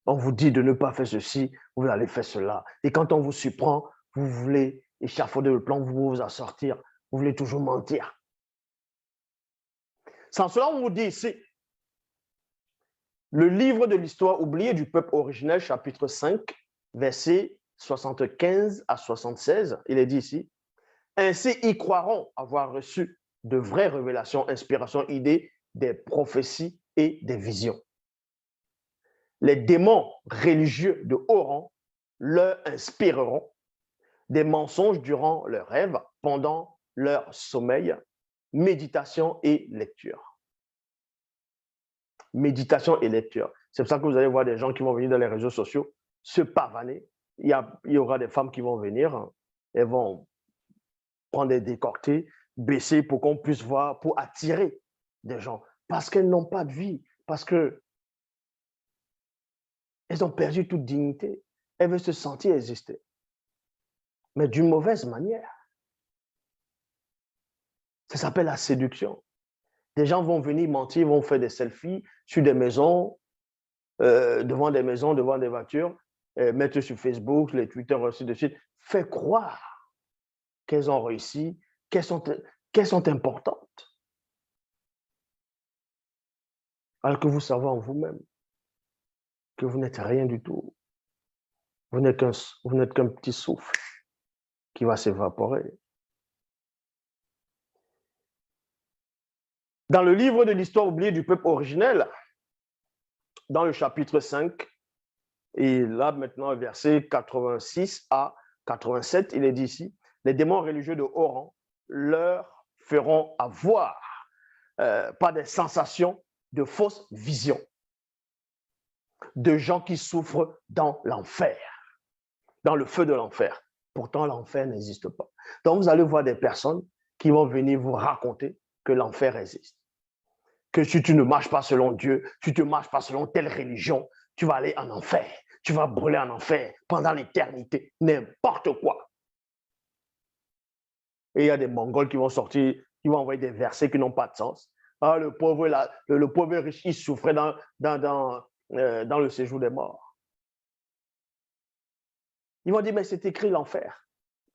On vous dit de ne pas faire ceci, vous allez faire cela. Et quand on vous surprend, vous voulez échafauder le plan, vous vous en sortir, vous voulez toujours mentir. Sans cela, on vous dit ici, le livre de l'histoire oubliée du peuple originel, chapitre 5, versets 75 à 76, il est dit ici, ainsi ils croiront avoir reçu de vraies révélations, inspirations, idées, des prophéties et des visions. Les démons religieux de haut rang leur inspireront des mensonges durant leurs rêves, pendant leur sommeil, méditation et lecture. Méditation et lecture. C'est pour ça que vous allez voir des gens qui vont venir dans les réseaux sociaux se pavaner. Il y aura des femmes qui vont venir, elles vont prendre des décortés, baisser pour qu'on puisse voir, pour attirer des gens. Parce qu'elles n'ont pas de vie, parce qu'elles ont perdu toute dignité. Elles veulent se sentir exister, mais d'une mauvaise manière. Ça s'appelle la séduction. Des gens vont venir mentir, vont faire des selfies sur des maisons, devant des maisons, devant des voitures, mettre sur Facebook, les Twitter, ainsi de suite. Fait croire qu'elles ont réussi, qu'elles sont importantes. Alors que vous savez en vous-même que vous n'êtes rien du tout. Vous n'êtes qu'un petit souffle qui va s'évaporer. Dans le livre de l'histoire oubliée du peuple originel, dans le chapitre 5, et là maintenant, verset 86 à 87, il est dit ici, les démons religieux de haut rang leur feront avoir par des sensations de fausses visions de gens qui souffrent dans l'enfer, dans le feu de l'enfer. Pourtant, l'enfer n'existe pas. Donc, vous allez voir des personnes qui vont venir vous raconter que l'enfer existe. Que si tu ne marches pas selon Dieu, si tu ne marches pas selon telle religion, tu vas aller en enfer. Tu vas brûler en enfer pendant l'éternité. N'importe quoi. Et il y a des Mongols qui vont sortir, qui vont envoyer des versets qui n'ont pas de sens. Ah, le pauvre riche, il souffrait dans le séjour des morts. Ils vont dire, mais c'est écrit l'enfer.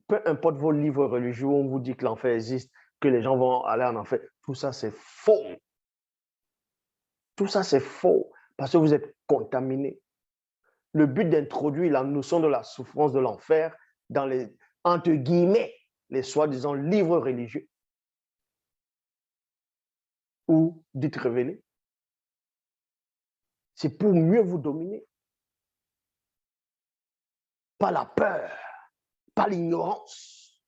Peu importe vos livres religieux, on vous dit que l'enfer existe, que les gens vont aller en enfer. Tout ça, c'est faux. Tout ça, c'est faux parce que vous êtes contaminés. Le but d'introduire la notion de la souffrance de l'enfer dans les, entre guillemets, les soi-disant livres religieux ou dites révélés, c'est pour mieux vous dominer. Pas la peur, pas l'ignorance.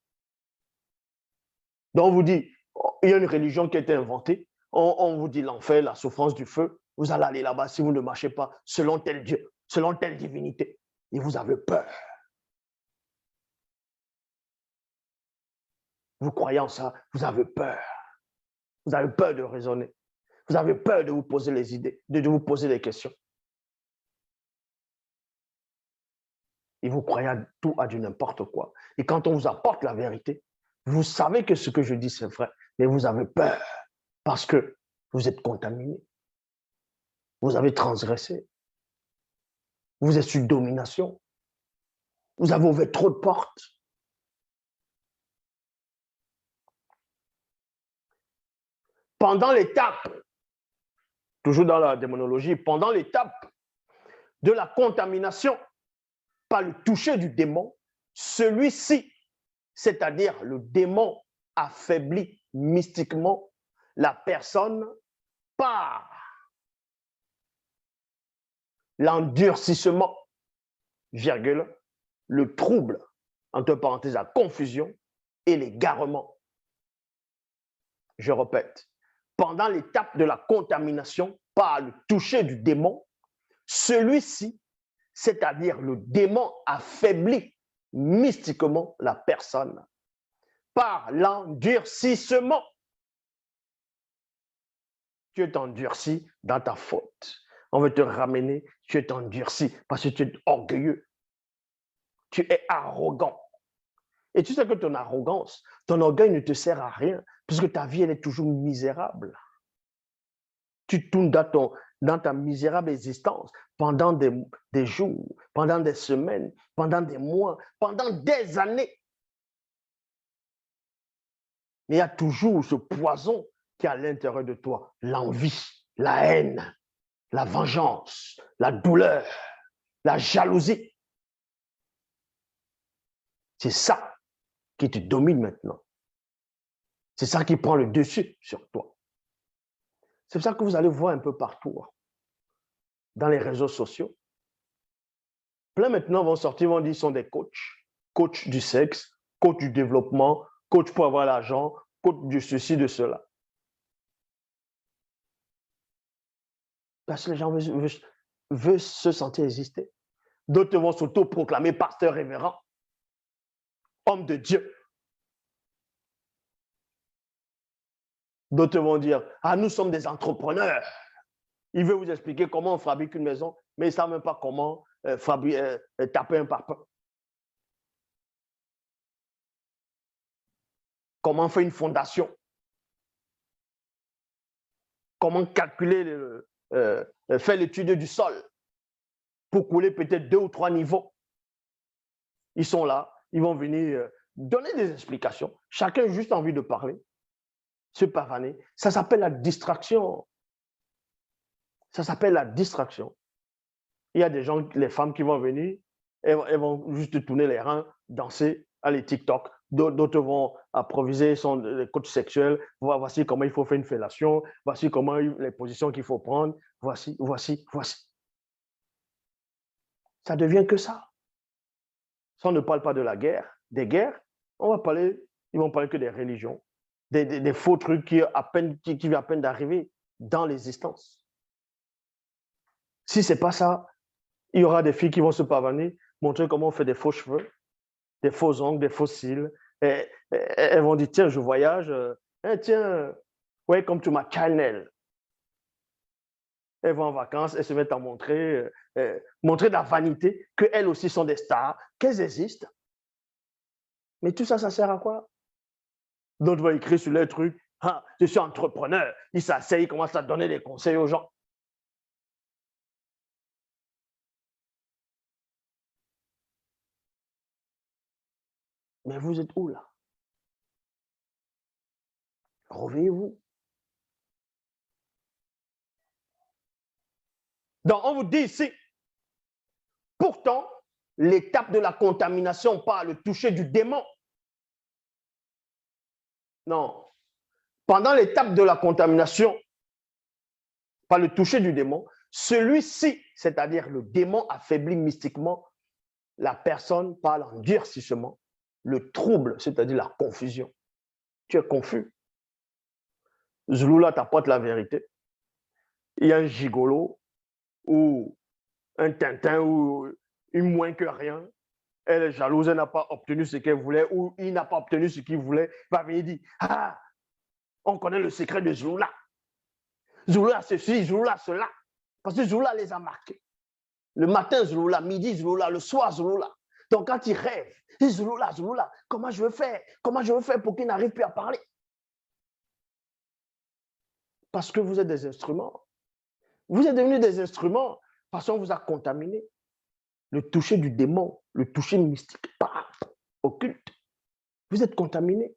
Donc on vous dit, il y a une religion qui a été inventée, on vous dit l'enfer, la souffrance du feu, vous allez aller là-bas si vous ne marchez pas selon tel Dieu, selon telle divinité. Et vous avez peur. Vous croyez en ça, vous avez peur. Vous avez peur de raisonner. Vous avez peur de vous poser les idées, de vous poser des questions. Et vous croyez à tout, à du n'importe quoi. Et quand on vous apporte la vérité, vous savez que ce que je dis, c'est vrai, mais vous avez peur parce que vous êtes contaminé. Vous avez transgressé. Vous êtes sous domination. Vous avez ouvert trop de portes. Pendant l'étape, toujours dans la démonologie, pendant l'étape de la contamination par le toucher du démon, celui-ci, c'est-à-dire le démon, affaiblit mystiquement la personne par l'endurcissement, virgule, le trouble, entre parenthèses, la confusion et l'égarement. Je répète, pendant l'étape de la contamination par le toucher du démon, celui-ci, c'est-à-dire le démon, affaiblit mystiquement la personne par l'endurcissement. Tu es endurci dans ta faute. On veut te ramener, tu es endurci parce que tu es orgueilleux. Tu es arrogant. Et tu sais que ton arrogance, ton orgueil ne te sert à rien puisque ta vie, elle est toujours misérable. Tu tournes dans ta misérable existence pendant des jours, pendant des semaines, pendant des mois, pendant des années. Mais il y a toujours ce poison qui est à l'intérieur de toi, l'envie, la haine, la vengeance, la douleur, la jalousie. C'est ça qui te domine maintenant. C'est ça qui prend le dessus sur toi. C'est pour ça que vous allez voir un peu partout, dans les réseaux sociaux. Plein maintenant vont sortir, vont dire qu'ils sont des coachs. Coach du sexe, coach du développement, coach pour avoir l'argent, coach de ceci, de cela. Parce que les gens veulent se sentir exister. D'autres vont s'auto-proclamer pasteur révérend, homme de Dieu. D'autres vont dire, ah, nous sommes des entrepreneurs. Ils veulent vous expliquer comment on fabrique une maison, mais ils ne savent même pas comment taper un parpaing. Comment faire une fondation. Comment calculer, faire l'étude du sol pour couler peut-être 2 ou 3 niveaux. Ils sont là, ils vont venir donner des explications. Chacun a juste envie de parler, se pavaner. Ça s'appelle la distraction. Ça s'appelle la distraction. Il y a des gens, les femmes qui vont venir, elles vont juste tourner les reins, danser, aller TikTok. D'autres vont improviser les coachs sexuels. Voici comment il faut faire une fellation. Voici comment les positions qu'il faut prendre. Voici. Ça devient que ça. Si on ne parle pas de la guerre, des guerres, ils vont parler que des religions, des faux trucs qui viennent à peine d'arriver dans l'existence. Si ce n'est pas ça, il y aura des filles qui vont se pavaner, montrer comment on fait des faux cheveux, des faux ongles, des faux cils. Et elles vont dire, tiens, je voyage. Tiens, welcome to my channel. Elles vont en vacances, elles se mettent à montrer de la vanité, qu'elles aussi sont des stars, qu'elles existent. Mais tout ça, ça sert à quoi? D'autres vont écrire sur les trucs, ah, je suis entrepreneur. Ils s'asseyent, ils commencent à donner des conseils aux gens. Mais vous êtes où là? Réveillez-vous. Donc, on vous dit ici, pourtant, l'étape de la contamination par le toucher du démon. Non. Pendant l'étape de la contamination par le toucher du démon, celui-ci, c'est-à-dire le démon affaibli mystiquement, la personne par l'endurcissement, le trouble, c'est-à-dire la confusion. Tu es confus. Zulula t'apporte la vérité. Il y a un gigolo ou un Tintin ou une moins que rien. Elle est jalouse, elle n'a pas obtenu ce qu'elle voulait ou il n'a pas obtenu ce qu'il voulait. Il va venir dire, ah, on connaît le secret de Zulula. Zulula ceci, Zulula cela. Parce que Zulula les a marqués. Le matin, Zulula, midi, Zulula, le soir, Zulula. Donc, quand il rêve, il dit Zulula, Zulula, comment je veux faire? Comment je veux faire pour qu'il n'arrive plus à parler? Parce que vous êtes des instruments. Vous êtes devenus des instruments parce qu'on vous a contaminé. Le toucher du démon, le toucher mystique, occulte. Vous êtes contaminé.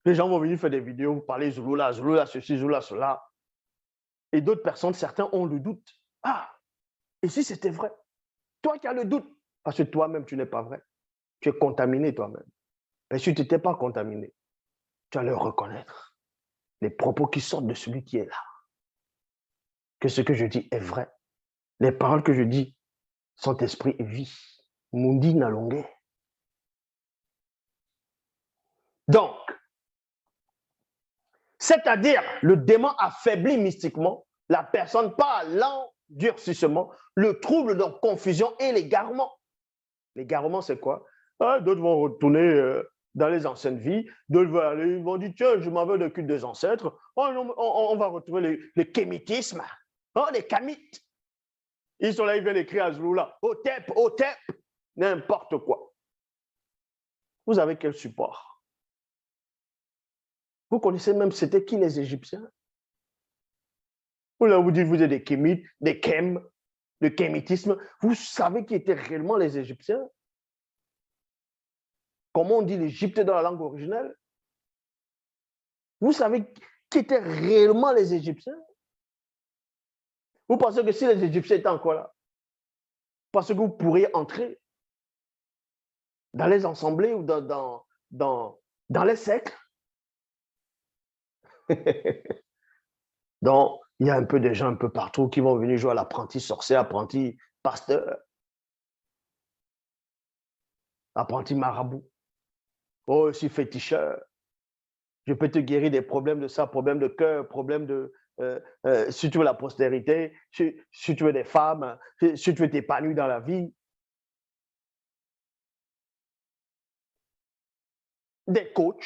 Les gens vont venir faire des vidéos, vous parlez Zulula, Zulula, ceci, Zulula, cela. Et d'autres personnes, certains ont le doute. Ah, et si c'était vrai? Toi qui as le doute, parce que toi-même, tu n'es pas vrai. Tu es contaminé toi-même. Mais si tu n'étais pas contaminé, tu allais reconnaître les propos qui sortent de celui qui est là. Que ce que je dis est vrai. Les paroles que je dis sont esprit et vie. Mundi na longue. Donc, c'est-à-dire le démon affaiblit mystiquement la personne par l'endurcissement, le trouble de confusion et l'égarement. L'égarement, c'est quoi? Ah, d'autres vont retourner dans les anciennes vies, d'autres vont aller, ils vont dire, tiens, je m'en vais de culte des ancêtres, on va retrouver le kémitisme, les kamites. Ils sont là, ils viennent écrire à Zulula, Otep, Otep, n'importe quoi. Vous avez quel support? Vous connaissez même c'était qui les Égyptiens? Vous là, vous dites, vous êtes des kémites, des khem, le kémitisme. Vous savez qui étaient réellement les Égyptiens? Comment on dit l'Égypte dans la langue originelle? Vous savez qui étaient réellement les Égyptiens? Vous pensez que si les Égyptiens étaient encore là, parce que vous pourriez entrer dans les assemblées ou dans les siècles? Donc, il y a un peu de gens un peu partout qui vont venir jouer à l'apprenti sorcier, apprenti pasteur, apprenti marabout. Oh, je suis féticheur. Je peux te guérir des problèmes de ça, problèmes de cœur, problèmes de... si tu veux la postérité, si tu veux des femmes, si tu veux t'épanouir dans la vie. Des coachs.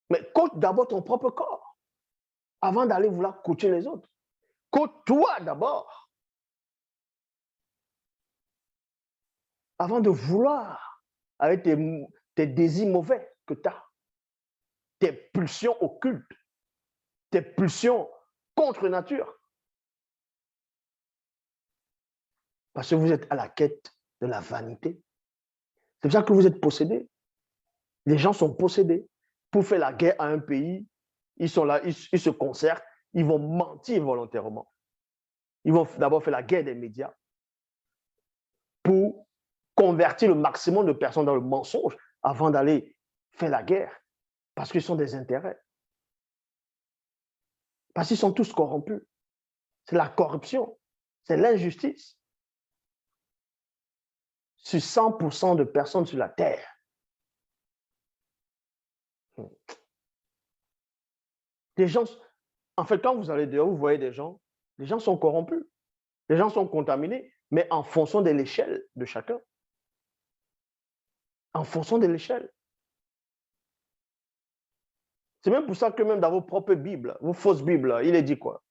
Mais coach d'abord ton propre corps avant d'aller vouloir coacher les autres. Coach toi d'abord avant de vouloir, avec tes désirs mauvais que tu as, tes pulsions occultes, tes pulsions contre nature. Parce que vous êtes à la quête de la vanité. C'est pour ça que vous êtes possédés. Les gens sont possédés. Pour faire la guerre à un pays, ils sont là, ils se concertent, ils vont mentir volontairement. Ils vont d'abord faire la guerre des médias pour convertir le maximum de personnes dans le mensonge avant d'aller faire la guerre. Parce qu'ils sont des intérêts. Parce qu'ils sont tous corrompus. C'est la corruption. C'est l'injustice. Sur 100% de personnes sur la terre. Les gens, en fait, quand vous allez dehors, vous voyez des gens, les gens sont corrompus. Les gens sont contaminés, mais en fonction de l'échelle de chacun. En fonction de l'échelle. C'est même pour ça que même dans vos propres Bibles, vos fausses Bibles, il est dit quoi?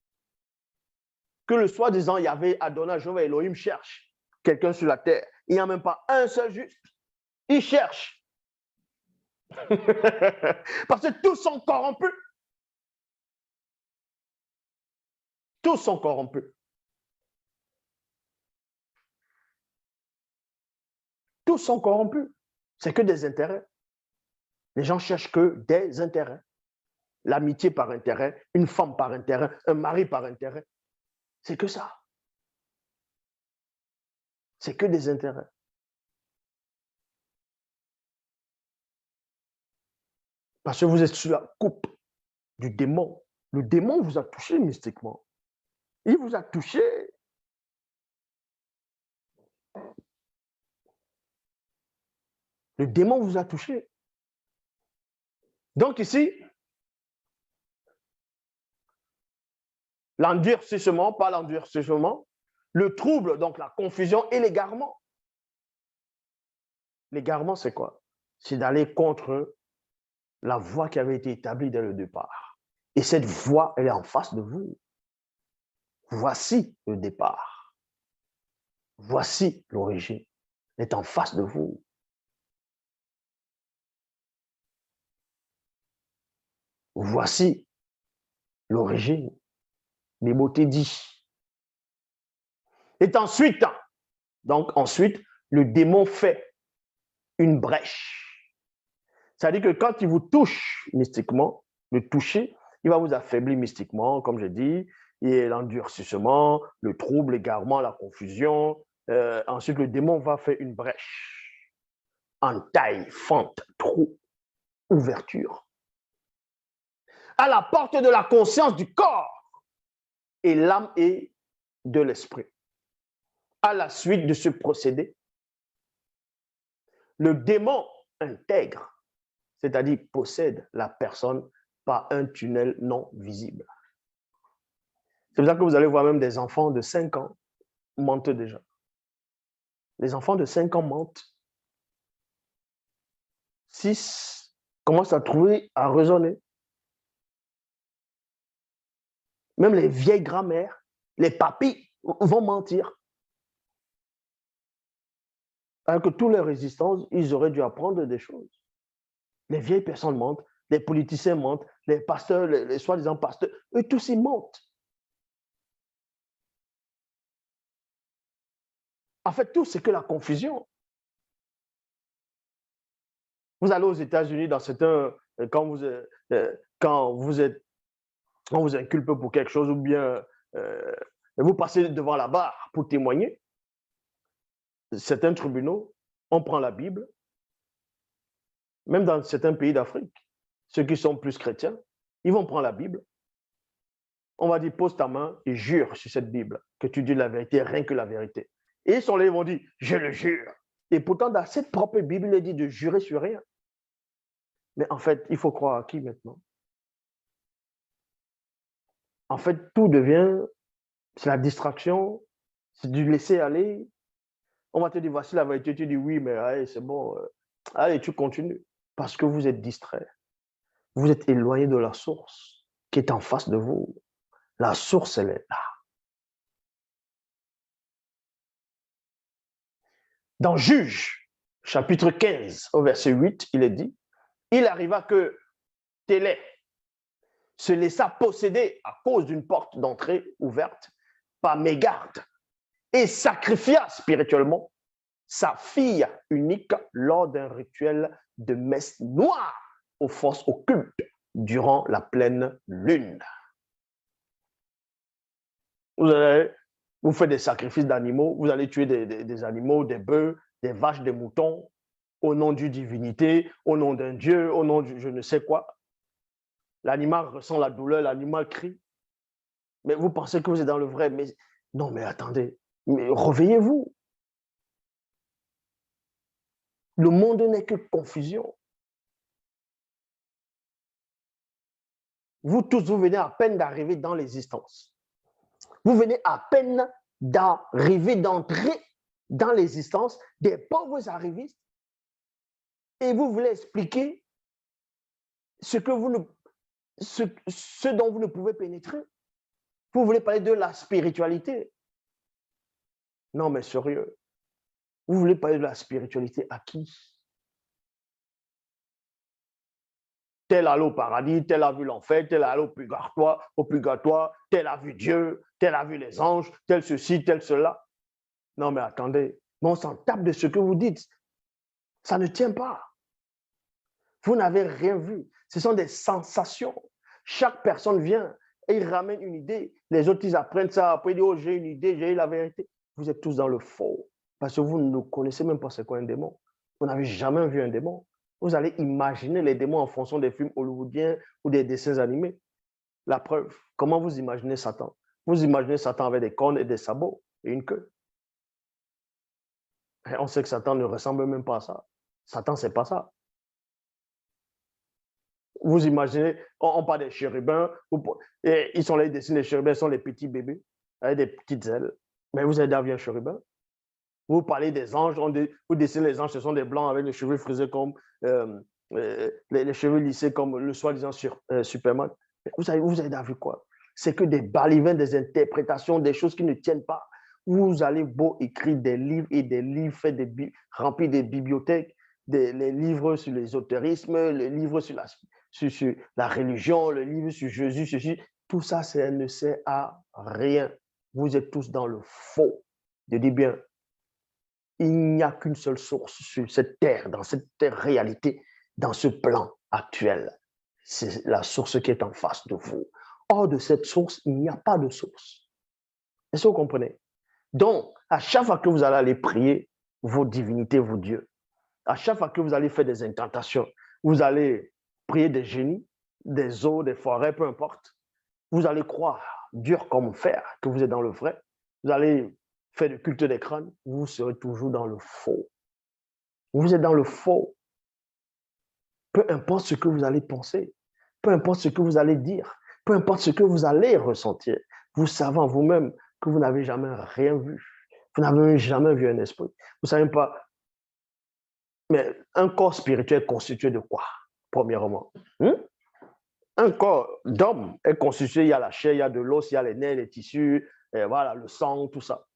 Que le soi-disant Yahvé, Adonai, Jéhovah, Elohim cherche quelqu'un sur la terre. Il n'y a même pas un seul juste. Il cherche. Parce que tous sont corrompus. Tous sont corrompus. Tous sont corrompus. C'est que des intérêts. Les gens cherchent que des intérêts. L'amitié par intérêt, une femme par intérêt, un mari par intérêt. C'est que ça. C'est que des intérêts. Parce que vous êtes sous la coupe du démon. Le démon vous a touché mystiquement. Il vous a touché. Le démon vous a touché. Donc ici, l'endurcissement, pas l'endurcissement, le trouble, donc la confusion et l'égarement. L'égarement, c'est quoi? C'est d'aller contre la voie qui avait été établie dès le départ. Et cette voie, elle est en face de vous. Voici le départ. Voici l'origine. Elle est en face de vous. Voici l'origine. Timothée dit. Et ensuite, le démon fait une brèche. C'est-à-dire que quand il vous touche mystiquement, le toucher, il va vous affaiblir mystiquement, comme je dis, et l'endurcissement, le trouble, l'égarement, la confusion. Ensuite, le démon va faire une brèche. Entaille, fente, trou, ouverture. À la porte de la conscience du corps et l'âme et de l'esprit. À la suite de ce procédé, le démon intègre, c'est-à-dire possède la personne par un tunnel non visible. C'est pour ça que vous allez voir même des enfants de 5 ans mentent déjà. Les enfants de 5 ans mentent. 6 commencent à trouver, à raisonner. Même les vieilles grand-mères, les papis vont mentir. Alors que tous les résistants, ils auraient dû apprendre des choses. Les vieilles personnes mentent, les politiciens mentent, les pasteurs, les soi-disant pasteurs, eux tous ils mentent. En fait, tout c'est que la confusion. Vous allez aux États-Unis dans certains, quand on vous inculpe pour quelque chose ou bien vous passez devant la barre pour témoigner, certains tribunaux, on prend la Bible, même dans certains pays d'Afrique, ceux qui sont plus chrétiens, ils vont prendre la Bible. On va dire, pose ta main et jure sur cette Bible que tu dis la vérité, rien que la vérité. Et ils sont là, ils vont dire, je le jure. Et pourtant, dans cette propre Bible, il dit de jurer sur rien. Mais en fait, il faut croire à qui maintenant? En fait, tout devient, c'est la distraction, c'est du laisser aller. On va te dire, voici la vérité. Tu dis oui, mais allez, c'est bon. Allez, tu continues. Parce que vous êtes distrait. Vous êtes éloigné de la source qui est en face de vous. La source, elle est là. Dans Juge, chapitre 15, au verset 8, il est dit, il arriva que Télé se laissa posséder à cause d'une porte d'entrée ouverte par mégarde et sacrifia spirituellement sa fille unique lors d'un rituel de messe noire aux forces occultes durant la pleine lune. Vous faites des sacrifices d'animaux, vous allez tuer des animaux, des bœufs, des vaches, des moutons, au nom d'une divinité, au nom d'un dieu, au nom de je ne sais quoi. L'animal ressent la douleur, l'animal crie. Mais vous pensez que vous êtes dans le vrai. Mais non, mais attendez, mais réveillez-vous. Le monde n'est que confusion. Vous tous, vous venez à peine d'arriver dans l'existence. Vous venez à peine d'arriver, d'entrer dans l'existence des pauvres arrivistes et vous voulez expliquer ce dont vous ne pouvez pénétrer. Vous voulez parler de la spiritualité. Non, mais sérieux. Vous voulez parler de la spiritualité à qui? Tel a l'eau au paradis, tel a vu l'enfer, tel a allé au purgatoire, tel a vu Dieu, tel a vu les anges, tel ceci, tel cela. Non, mais attendez, mais on s'en tape de ce que vous dites. Ça ne tient pas. Vous n'avez rien vu. Ce sont des sensations. Chaque personne vient et il ramène une idée. Les autres, ils apprennent ça. Après, ils disent, oh, j'ai une idée, j'ai la vérité. Vous êtes tous dans le faux. Parce que vous ne connaissez même pas c'est quoi un démon. Vous n'avez jamais vu un démon. Vous allez imaginer les démons en fonction des films hollywoodiens ou des dessins animés. La preuve, comment vous imaginez Satan? Vous imaginez Satan avec des cornes et des sabots et une queue. Et on sait que Satan ne ressemble même pas à ça. Satan, c'est pas ça. Vous imaginez, on parle des chérubins, et ils sont là, ils dessinent les chérubins, ils sont les petits bébés, avec des petites ailes. Mais vous avez déjà vu un chérubin? Vous parlez des anges, vous dessinez les anges, ce sont des blancs avec les cheveux frisés comme, les cheveux lissés comme le soi-disant Superman. Vous avez déjà vu quoi? C'est que des balivins, des interprétations, des choses qui ne tiennent pas. Vous allez beau écrire des livres et des livres faits remplis des bibliothèques, les livres sur l'ésotérisme, les livres sur la religion, le livre sur Jésus, ceci. Tout ça, ça ne sert à rien. Vous êtes tous dans le faux. Je dis bien, il n'y a qu'une seule source sur cette terre, dans cette réalité, dans ce plan actuel. C'est la source qui est en face de vous. Hors de cette source, il n'y a pas de source. Est-ce que vous comprenez? Donc, à chaque fois que vous allez aller prier vos divinités, vos dieux, à chaque fois que vous allez faire des incantations, vous allez prier des génies, des eaux, des forêts, peu importe, vous allez croire, dur comme fer, que vous êtes dans le vrai. Vous allez faire du culte des crânes, vous serez toujours dans le faux. Vous êtes dans le faux. Peu importe ce que vous allez penser, peu importe ce que vous allez dire, peu importe ce que vous allez ressentir, vous savez en vous-même que vous n'avez jamais rien vu. Vous n'avez jamais vu un esprit. Vous ne savez pas. Mais un corps spirituel est constitué de quoi, premièrement? Un corps d'homme est constitué, il y a la chair, il y a de l'os, il y a les nerfs, les tissus, et voilà, le sang, tout ça.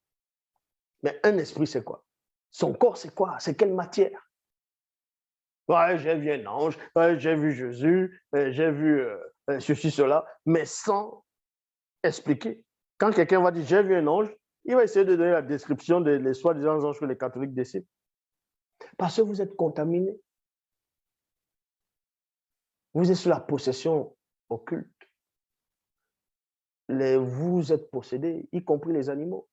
Mais un esprit, c'est quoi? Son corps, c'est quoi? C'est quelle matière? Ouais, j'ai vu un ange, ouais, j'ai vu Jésus, j'ai vu ceci, cela, mais sans expliquer. Quand quelqu'un va dire j'ai vu un ange, il va essayer de donner la description des soi-disant anges que les catholiques décident. Parce que vous êtes contaminé. Vous êtes sous la possession occulte. Vous êtes possédés, y compris les animaux.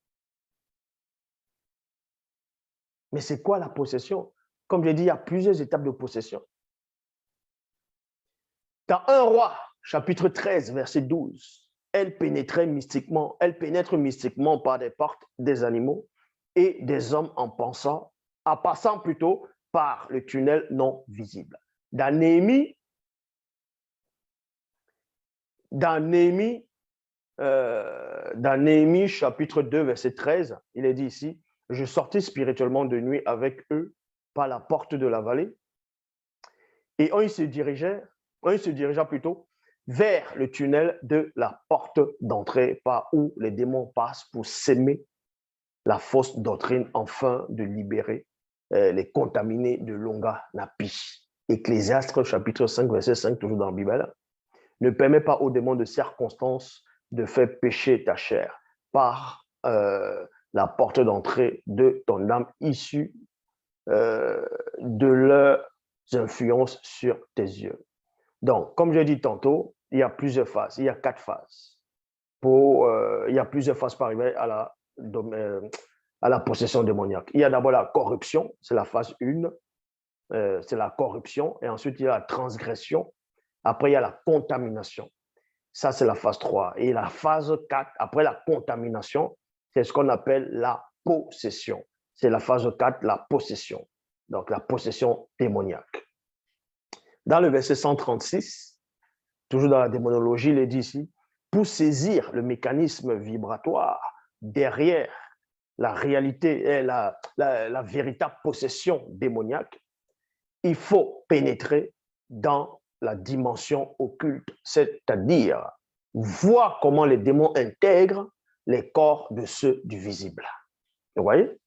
Mais c'est quoi la possession? Comme je l'ai dit, il y a plusieurs étapes de possession. Dans 1 Roi, chapitre 13, verset 12, elle pénètre mystiquement par des portes des animaux et des hommes en passant plutôt par le tunnel non visible. Dans Néhémie, chapitre 2, verset 13, il est dit ici, « Je sortis spirituellement de nuit avec eux par la porte de la vallée, et on se dirigea plutôt vers le tunnel de la porte d'entrée par où les démons passent pour s'aimer la fausse doctrine afin de libérer les contaminés de Longa Napi. » Ecclésiaste chapitre 5, verset 5, toujours dans la Bible. « Ne permets pas aux démons de circonstance de faire pécher ta chair par la porte d'entrée de ton âme issue de leurs influences sur tes yeux. » Donc, comme je l'ai dit tantôt, il y a plusieurs phases, il y a 4 phases. Il y a plusieurs phases pour arriver à la possession démoniaque. Il y a d'abord la corruption, c'est la phase 1, c'est la corruption, et ensuite il y a la transgression, après il y a la contamination. Ça, c'est la phase 3. Et la phase 4, après la contamination, c'est ce qu'on appelle la possession. C'est la phase 4, la possession. Donc, la possession démoniaque. Dans le verset 136, toujours dans la démonologie, il est dit ici, pour saisir le mécanisme vibratoire derrière la réalité et la véritable possession démoniaque, il faut pénétrer dans la dimension occulte, c'est-à-dire voir comment les démons intègrent les corps de ceux du visible. Vous voyez?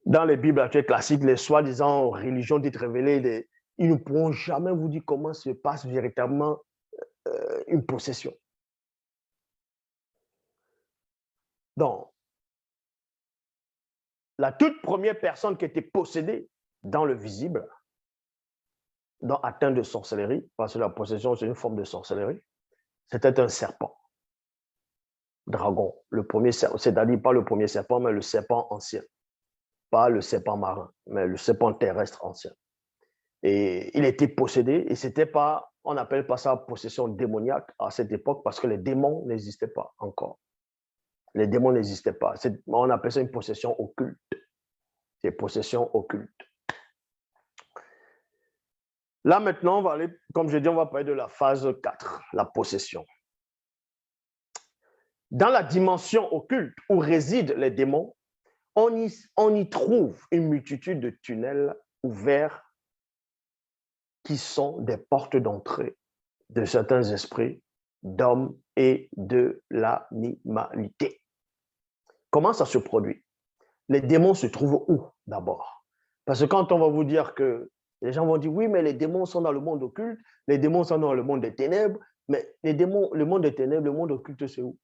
Dans les Bibles actuelles classiques, les soi-disant religions dites révélées, ils ne pourront jamais vous dire comment se passe véritablement une possession. Donc, la toute première personne qui était possédée, dans le visible, atteint de sorcellerie, parce que la possession, c'est une forme de sorcellerie. C'était un serpent, dragon, le premier serpent, c'est-à-dire pas le premier serpent, mais le serpent ancien. Pas le serpent marin, mais le serpent terrestre ancien. Et il était possédé, et c'était pas, on n'appelle pas ça possession démoniaque à cette époque, parce que les démons n'existaient pas encore. Les démons n'existaient pas. On appelle ça une possession occulte. C'est possession occulte. Là, maintenant, on va aller, comme je dis, on va parler de la phase 4, la possession. Dans la dimension occulte où résident les démons, on y trouve une multitude de tunnels ouverts qui sont des portes d'entrée de certains esprits, d'hommes et de l'animalité. Comment ça se produit? Les démons se trouvent où d'abord? Parce que quand on va vous dire que les gens vont dire, oui, mais les démons sont dans le monde occulte, les démons sont dans le monde des ténèbres, mais les démons, le monde des ténèbres, le monde occulte, c'est où?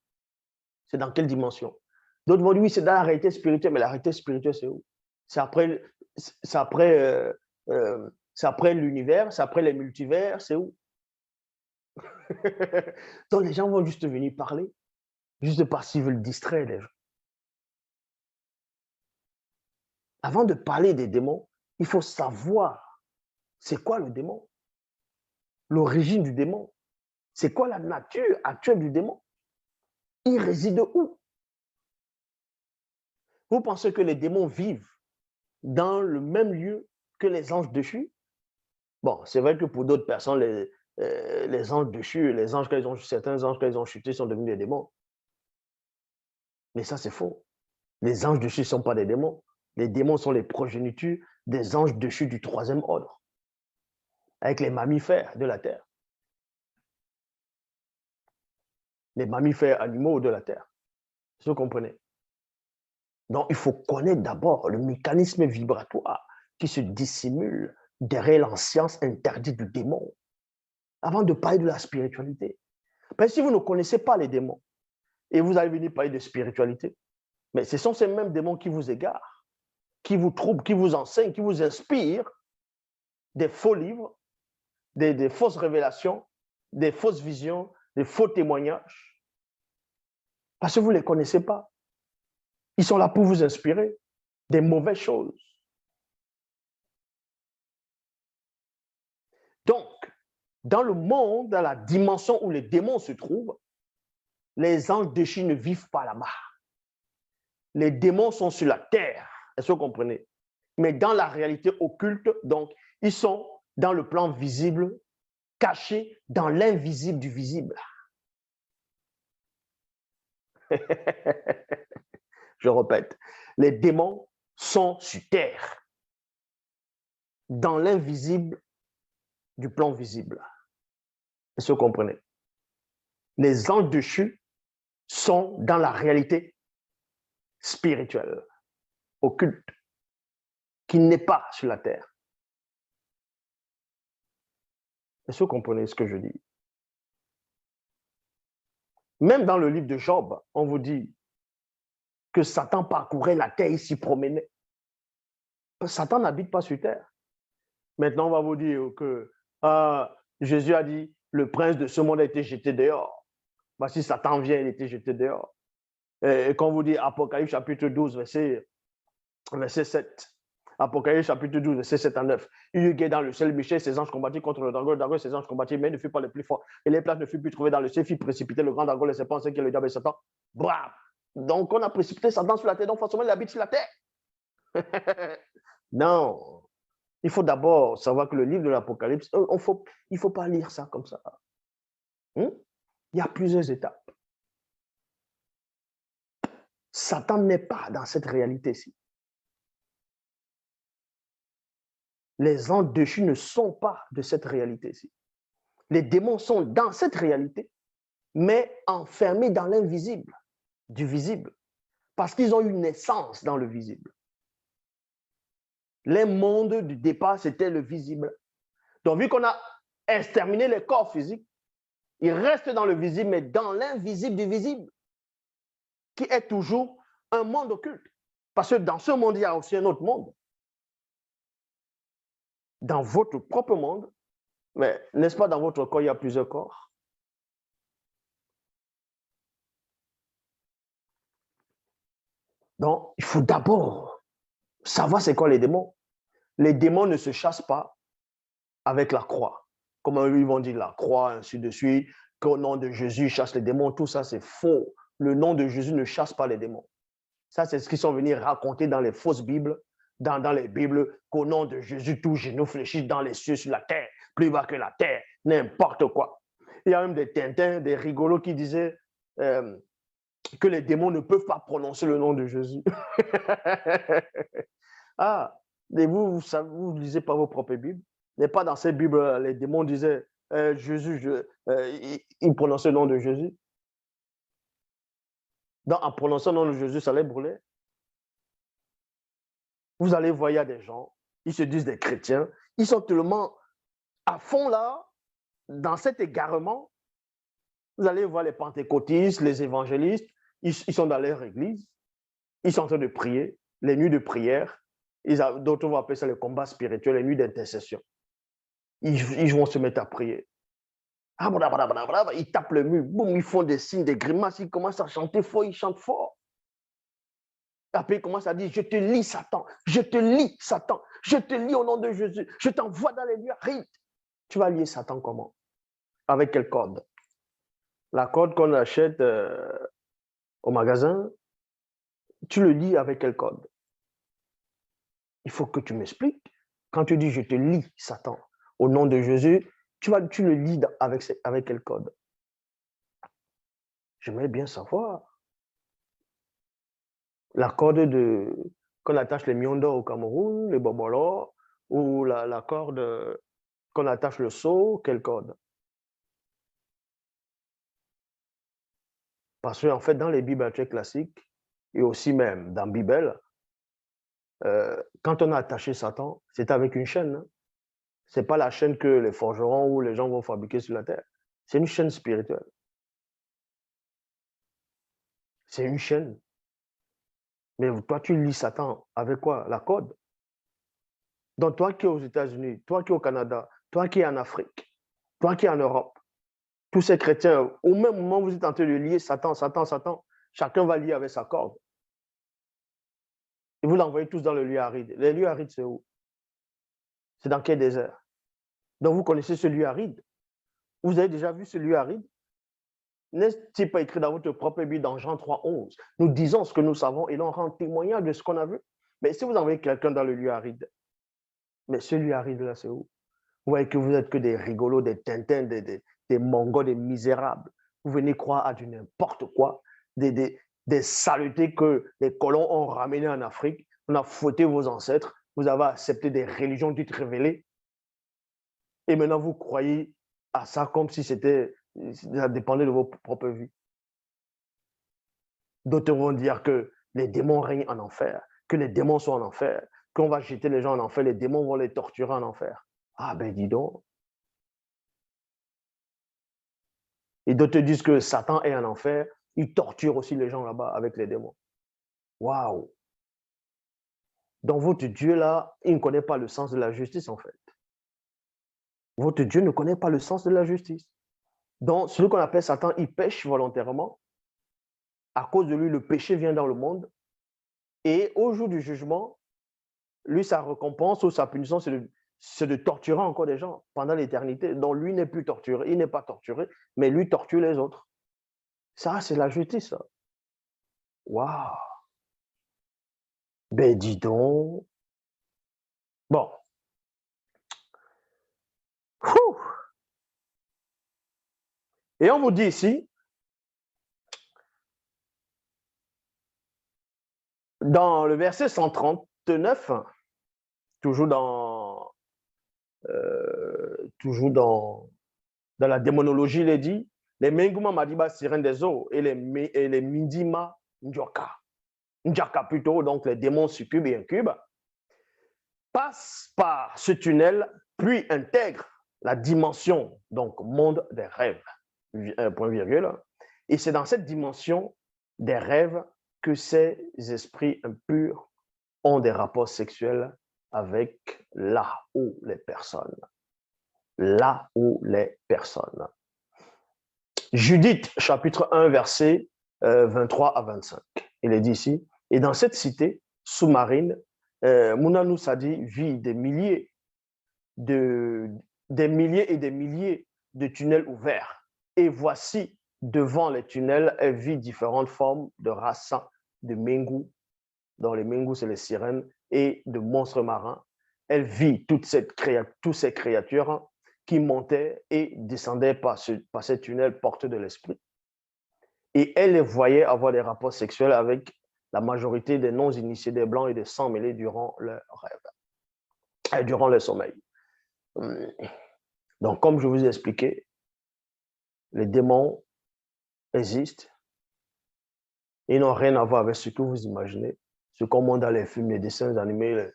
C'est dans quelle dimension? D'autres vont dire, oui, c'est dans la réalité spirituelle, mais la réalité spirituelle, c'est où? C'est après l'univers, c'est après les multivers, c'est où? Donc les gens vont juste venir parler, juste parce qu'ils veulent distraire les gens. Avant de parler des démons, il faut savoir c'est quoi le démon, l'origine du démon, c'est quoi la nature actuelle du démon, il réside où? Vous pensez que les démons vivent dans le même lieu que les anges déchus? Bon, c'est vrai que pour d'autres personnes, les anges déchus, certains anges, quand ils ont chuté, sont devenus des démons. Mais ça, c'est faux. Les anges déchus ne sont pas des démons. Les démons sont les progénitures des anges déchus du 3e ordre, avec les mammifères de la terre. Les mammifères animaux de la terre. Vous comprenez? Donc, il faut connaître d'abord le mécanisme vibratoire qui se dissimule derrière l'ancienne interdite du démon, avant de parler de la spiritualité. Parce que si vous ne connaissez pas les démons, et vous allez venir parler de spiritualité, mais ce sont ces mêmes démons qui vous égarent, qui vous troublent, qui vous enseignent, qui vous inspirent des faux livres, des fausses révélations, des fausses visions, des faux témoignages. Parce que vous ne les connaissez pas. Ils sont là pour vous inspirer des mauvaises choses. Donc, dans le monde, dans la dimension où les démons se trouvent, les anges déchus ne vivent pas là-bas. Les démons sont sur la terre. Est-ce que vous comprenez? Mais dans la réalité occulte, donc, ils sont dans le plan visible, cachés dans l'invisible du visible. Je répète, les démons sont sur terre, dans l'invisible du plan visible. Est-ce que vous comprenez? Les anges déchus sont dans la réalité spirituelle, occulte, qui n'est pas sur la terre. Est-ce que vous comprenez ce que je dis? Même dans le livre de Job, on vous dit que Satan parcourait la terre, il s'y promenait. Satan n'habite pas sur terre. Maintenant, on va vous dire que Jésus a dit, le prince de ce monde a été jeté dehors. Bah, si Satan vient, il a été jeté dehors. Et quand on vous dit Apocalypse chapitre 12, verset 7, Apocalypse chapitre 12, verset 7 à 9. Il y eut dans le ciel, Michel, ses anges combattirent contre le dragon, ses anges combattirent, mais il ne fut pas le plus fort. Et les places ne furent plus trouvées dans le ciel, fit précipiter le grand dragon, le serpent, c'est que le diable et Satan. Bravo! Donc, on a précipité Satan sur la terre, donc forcément, il habite sur la terre. Non. Il faut d'abord savoir que le livre de l'Apocalypse, il ne faut pas lire ça comme ça. Il y a plusieurs étapes. Satan n'est pas dans cette réalité-ci. Les anges déchus ne sont pas de cette réalité-ci. Les démons sont dans cette réalité, mais enfermés dans l'invisible, du visible, parce qu'ils ont une naissance dans le visible. Les mondes du départ, c'était le visible. Donc, vu qu'on a exterminé les corps physiques, ils restent dans le visible, mais dans l'invisible du visible, qui est toujours un monde occulte. Parce que dans ce monde, il y a aussi un autre monde. dans votre propre monde, mais n'est-ce pas dans votre corps, il y a plusieurs corps? Donc, il faut d'abord savoir c'est quoi les démons. Les démons ne se chassent pas avec la croix. Comme ils vont dire la croix, ainsi de suite, qu'au nom de Jésus chasse les démons, tout ça c'est faux. Le nom de Jésus ne chasse pas les démons. Ça, c'est ce qu'ils sont venus raconter dans les fausses Bibles, dans les Bibles, qu'au nom de Jésus, tout genou fléchit dans les cieux, sur la terre, plus bas que la terre, n'importe quoi. Il y a même des Tintins, des rigolos qui disaient que les démons ne peuvent pas prononcer le nom de Jésus. Ah, mais vous ne lisez pas vos propres Bibles. Mais pas dans ces Bibles, les démons disaient Jésus, ils prononçaient le nom de Jésus. Donc, en prononçant le nom de Jésus, ça les brûlait. Vous allez voir, il y a des gens, ils se disent des chrétiens, ils sont tellement à fond là, dans cet égarement. Vous allez voir les pentecôtistes, les évangélistes, ils sont dans leur église, ils sont en train de prier, les nuits de prière, d'autres vont appeler ça les combats spirituels, les nuits d'intercession. Ils vont se mettre à prier. Ils tapent le mur, boum, ils font des signes, des grimaces, ils commencent à chanter fort, ils chantent fort. Après, il commence à dire, je te lis, Satan, je te lis, Satan, je te lis au nom de Jésus, je t'envoie dans les lieux arides. Tu vas lier Satan comment? Avec quelle corde? La corde qu'on achète au magasin, tu le lis avec quelle corde? Il faut que tu m'expliques. Quand tu dis, je te lis, Satan, au nom de Jésus, tu le lis avec quelle corde? J'aimerais bien savoir. La corde qu'on attache les miondos au Cameroun, les bobolos, ou la corde qu'on attache le seau, quelle corde? Parce qu'en fait, dans les Bibles classiques, et aussi même dans la Bible, quand on a attaché Satan, c'est avec une chaîne. Hein? Ce n'est pas la chaîne que les forgerons ou les gens vont fabriquer sur la terre. C'est une chaîne spirituelle. C'est une chaîne. Mais toi, tu lis Satan avec quoi? La corde. Donc, toi qui es aux États-Unis, toi qui es au Canada, toi qui es en Afrique, toi qui es en Europe, tous ces chrétiens, au même moment où vous êtes en train de lier Satan, Satan, Satan, chacun va lier avec sa corde. Et vous l'envoyez tous dans le lieu aride. Les lieux arides, c'est où? C'est dans quel désert? Donc, vous connaissez ce lieu aride. Vous avez déjà vu ce lieu aride? N'est-il pas écrit dans votre propre Bible dans Jean 3,11? Nous disons ce que nous savons et l'on rend témoignage de ce qu'on a vu. Mais si vous envoyez quelqu'un dans le lieu aride, mais ce lieu aride-là, c'est où? Vous voyez que vous n'êtes que des rigolos, des tintins, des mongols, des misérables. Vous venez croire à du n'importe quoi, des saletés que les colons ont ramenées en Afrique. On a fouetté vos ancêtres. Vous avez accepté des religions dites révélées. Et maintenant, vous croyez à ça comme si ça dépendait de vos propres vies. D'autres vont dire que les démons règnent en enfer, que les démons sont en enfer, qu'on va jeter les gens en enfer, les démons vont les torturer en enfer. Ah ben dis donc. Et d'autres disent que Satan est en enfer, il torture aussi les gens là-bas avec les démons. Waouh! Donc votre Dieu là, il ne connaît pas le sens de la justice en fait. Votre Dieu ne connaît pas le sens de la justice. Donc celui qu'on appelle Satan, il pêche volontairement. À cause de lui, le péché vient dans le monde. Et au jour du jugement, lui, sa récompense ou sa punition, c'est de torturer encore des gens pendant l'éternité. Donc lui n'est plus torturé, il n'est pas torturé, mais lui torture les autres. Ça, c'est la justice. Ça. Waouh! Ben dis donc. Bon. Ouh. Et on vous dit ici, dans le verset 139, toujours dans la démonologie, il est dit, les Menguma Madiba sirènes des eaux et les Mindima Ndjaka plutôt, donc les démons succubes et incubes, passent par ce tunnel, puis intègrent la dimension, donc monde des rêves, point virgule. Et c'est dans cette dimension des rêves que ces esprits impurs ont des rapports sexuels avec là où les personnes. Là où les personnes. Judith, chapitre 1, verset 23 à 25. Il est dit ici, et dans cette cité sous-marine, Mounanou Sadi vit des milliers et des milliers de tunnels ouverts. Et voici, devant les tunnels, elle vit différentes formes de races de Mengu, dans les Mengu, c'est les sirènes, et de monstres marins. Elle vit toutes ces créatures qui montaient et descendaient par ces tunnels porteurs de l'esprit. Et elle les voyait avoir des rapports sexuels avec la majorité des non-initiés des Blancs et des sans-mêlés durant leur rêve, durant leur sommeil. Donc, comme je vous ai expliqué, les démons existent. Ils n'ont rien à voir avec ce que vous imaginez, ce qu'on montre dans les films, les dessins animés.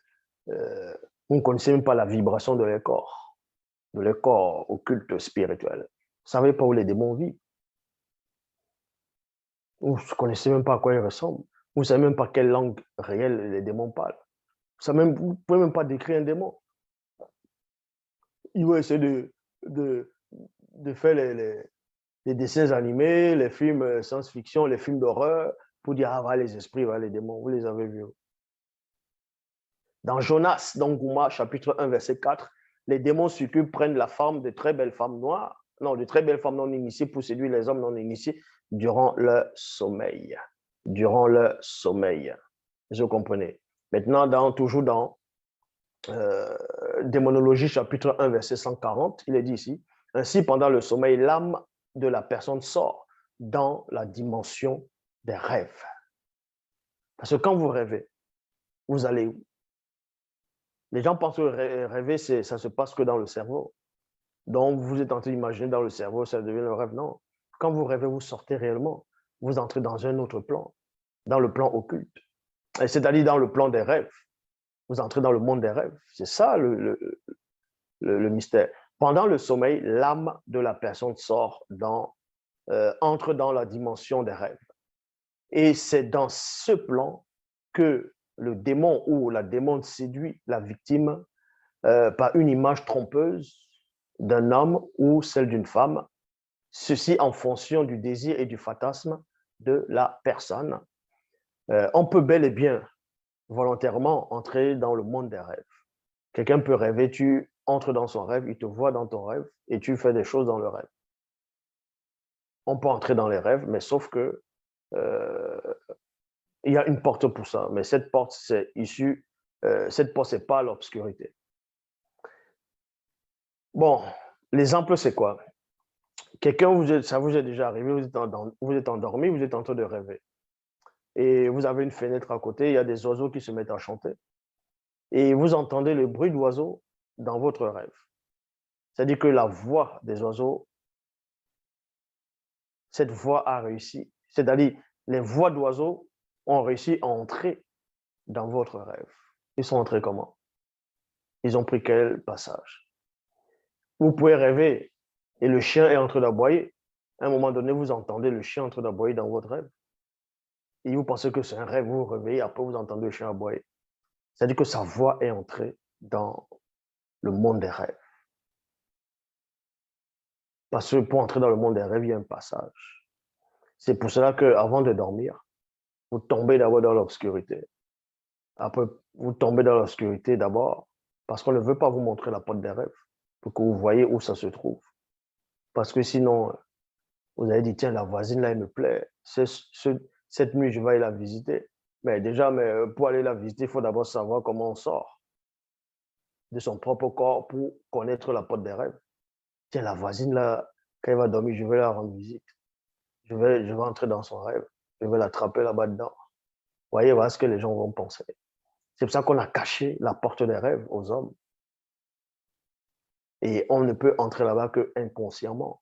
Vous ne connaissez même pas la vibration de leur corps occulte spirituel. Vous ne savez pas où les démons vivent. Vous ne connaissez même pas à quoi ils ressemblent. Vous ne savez même pas quelle langue réelle les démons parlent. Vous ne pouvez même pas décrire un démon. Ils vont essayer de faire les dessins animés, les films science-fiction, les films d'horreur, pour dire, ah, voilà les esprits, voilà les démons. Vous les avez vus. Dans Jonas, dans Gouma, chapitre 1, verset 4, les démons succubes prennent la forme de très belles femmes noires, non, de très belles femmes non initiées pour séduire les hommes non initiés durant leur sommeil. Durant leur sommeil. Vous comprenez? Maintenant, toujours dans Démonologie, chapitre 1, verset 140, il est dit ici, ainsi, pendant le sommeil, l'âme de la personne sort dans la dimension des rêves. Parce que quand vous rêvez, vous allez où? Les gens pensent que rêver, ça se passe que dans le cerveau. Donc, vous êtes en train d'imaginer dans le cerveau, ça devient le rêve. Non. Quand vous rêvez, vous sortez réellement. Vous entrez dans un autre plan, dans le plan occulte. C'est-à-dire dans le plan des rêves. Vous entrez dans le monde des rêves. C'est ça le mystère. Pendant le sommeil, l'âme de la personne entre dans la dimension des rêves. Et c'est dans ce plan que le démon ou la démon séduit la victime par une image trompeuse d'un homme ou celle d'une femme, ceci en fonction du désir et du fantasme de la personne. On peut bel et bien volontairement entrer dans le monde des rêves. Quelqu'un peut rêver, tu entres dans son rêve, il te voit dans ton rêve et tu fais des choses dans le rêve. On peut entrer dans les rêves, mais sauf que il y a une porte pour ça. Mais cette porte, c'est pas l'obscurité. Bon, l'exemple, c'est quoi? Quelqu'un, ça vous est déjà arrivé, vous êtes endormi, vous êtes en train de rêver. Et vous avez une fenêtre à côté, il y a des oiseaux qui se mettent à chanter. Et vous entendez le bruit d'oiseaux dans votre rêve. C'est-à-dire que la voix des oiseaux, cette voix a réussi. C'est-à-dire, les voix d'oiseaux ont réussi à entrer dans votre rêve. Ils sont entrés comment? Ils ont pris quel passage? Vous pouvez rêver et le chien est en train d'aboyer. À un moment donné, vous entendez le chien en train d'aboyer dans votre rêve. Et vous pensez que c'est un rêve, vous vous réveillez, après vous entendez le chien aboyer. C'est-à-dire que sa voix est entrée dans le monde des rêves. Parce que pour entrer dans le monde des rêves, il y a un passage. C'est pour cela qu'avant de dormir, vous tombez d'abord dans l'obscurité. Après, vous tombez dans l'obscurité d'abord parce qu'on ne veut pas vous montrer la porte des rêves pour que vous voyez où ça se trouve. Parce que sinon, vous avez dit, tiens, la voisine là, elle me plaît. Cette nuit, je vais aller la visiter. Mais déjà, pour aller la visiter, il faut d'abord savoir comment on sort de son propre corps pour connaître la porte des rêves. Tiens, la voisine là, quand elle va dormir, je vais la rendre visite. Je vais entrer dans son rêve. Je vais l'attraper là-bas dedans. Voyez, voilà ce que les gens vont penser. C'est pour ça qu'on a caché la porte des rêves aux hommes. Et on ne peut entrer là-bas que inconsciemment.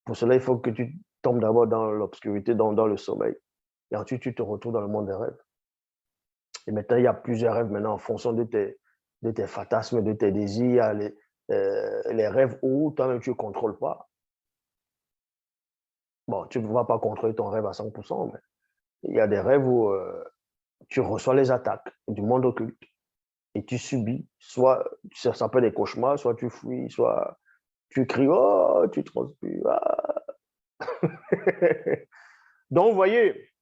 Pour cela, il faut que tu tombes d'abord dans l'obscurité, dans le sommeil. Et ensuite, tu te retrouves dans le monde des rêves. Et maintenant, il y a plusieurs rêves maintenant en fonction de tes fantasmes, de tes désirs. Il y a les rêves où toi-même, tu ne contrôles pas. Bon, tu ne vas pas contrôler ton rêve à 100%, mais il y a des rêves où tu reçois les attaques du monde occulte. et tu subis, soit ça s'appelle des cauchemars, soit tu fuis, soit tu cries, oh, tu transpires. Ah. Donc, vous voyez,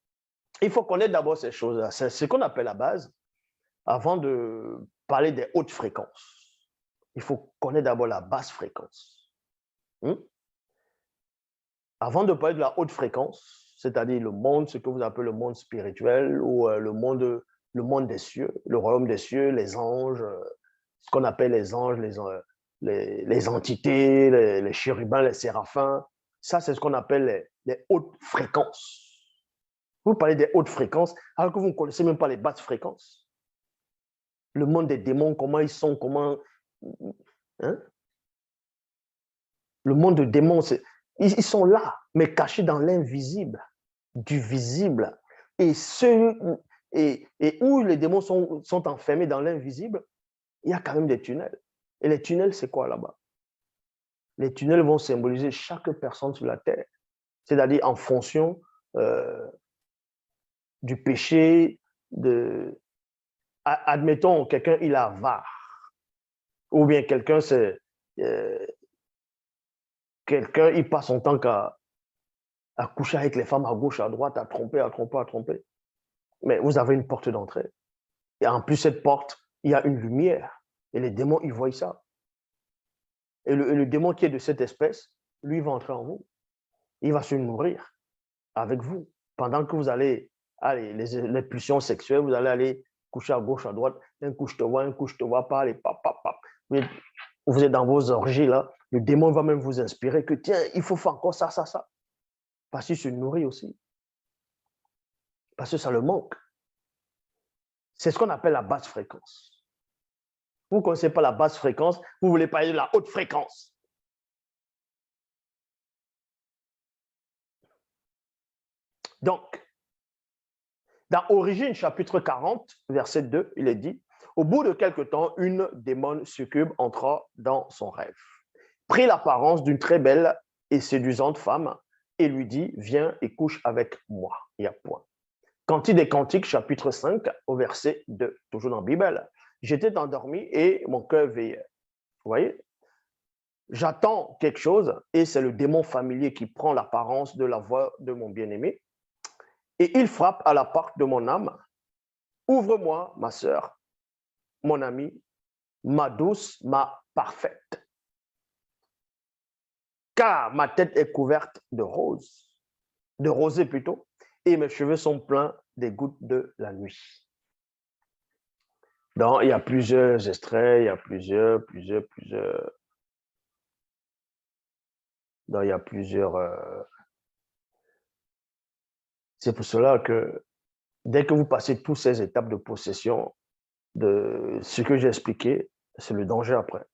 il faut connaître d'abord ces choses-là. C'est ce qu'on appelle la base avant de parler des hautes fréquences. Il faut connaître d'abord la basse fréquence. Avant de parler de la haute fréquence, c'est-à-dire le monde, ce que vous appelez le monde spirituel ou le monde des cieux, le royaume des cieux, les anges, ce qu'on appelle les anges, les entités, les chérubins, les séraphins, ça c'est ce qu'on appelle les hautes fréquences. Vous parlez des hautes fréquences alors que vous ne connaissez même pas les basses fréquences. Le monde des démons, comment ils sont, comment... Hein? Le monde des démons, ils sont là, mais cachés dans l'invisible, du visible. Et où les démons sont enfermés dans l'invisible, il y a quand même des tunnels. Et les tunnels, c'est quoi là-bas? Les tunnels vont symboliser chaque personne sur la terre, c'est-à-dire en fonction du péché, admettons, quelqu'un, il est avare, ou bien quelqu'un, il passe son temps à coucher avec les femmes à gauche, à droite, à tromper. Mais vous avez une porte d'entrée. Et en plus, cette porte, il y a une lumière. Et les démons, ils voient ça. Et le démon qui est de cette espèce, lui, il va entrer en vous. Il va se nourrir avec vous. Pendant que vous allez, les pulsions sexuelles, vous allez aller coucher à gauche, à droite, un coup je te vois pas, allez, pap. Vous êtes dans vos orgies, là, le démon va même vous inspirer que, tiens, il faut faire encore ça. Parce qu'il se nourrit aussi. Parce que ça le manque. C'est ce qu'on appelle la basse fréquence. Vous ne connaissez pas la basse fréquence, vous voulez parler de la haute fréquence. Donc, dans Origine, chapitre 40, verset 2, il est dit, au bout de quelque temps, une démone succube entra dans son rêve, prit l'apparence d'une très belle et séduisante femme et lui dit, viens et couche avec moi. Il y a point. Cantique des Cantiques, chapitre 5, au verset 2, toujours dans la Bible. J'étais endormi et mon cœur veillait. Vous voyez? J'attends quelque chose et c'est le démon familier qui prend l'apparence de la voix de mon bien-aimé. Et il frappe à la porte de mon âme. Ouvre-moi, ma sœur, mon amie, ma douce, ma parfaite. Car ma tête est couverte de rosée plutôt, et mes cheveux sont pleins des gouttes de la nuit. Donc, il y a plusieurs extraits, il y a plusieurs. Donc, il y a plusieurs. C'est pour cela que dès que vous passez toutes ces étapes de possession, de ce que j'ai expliqué, c'est le danger après.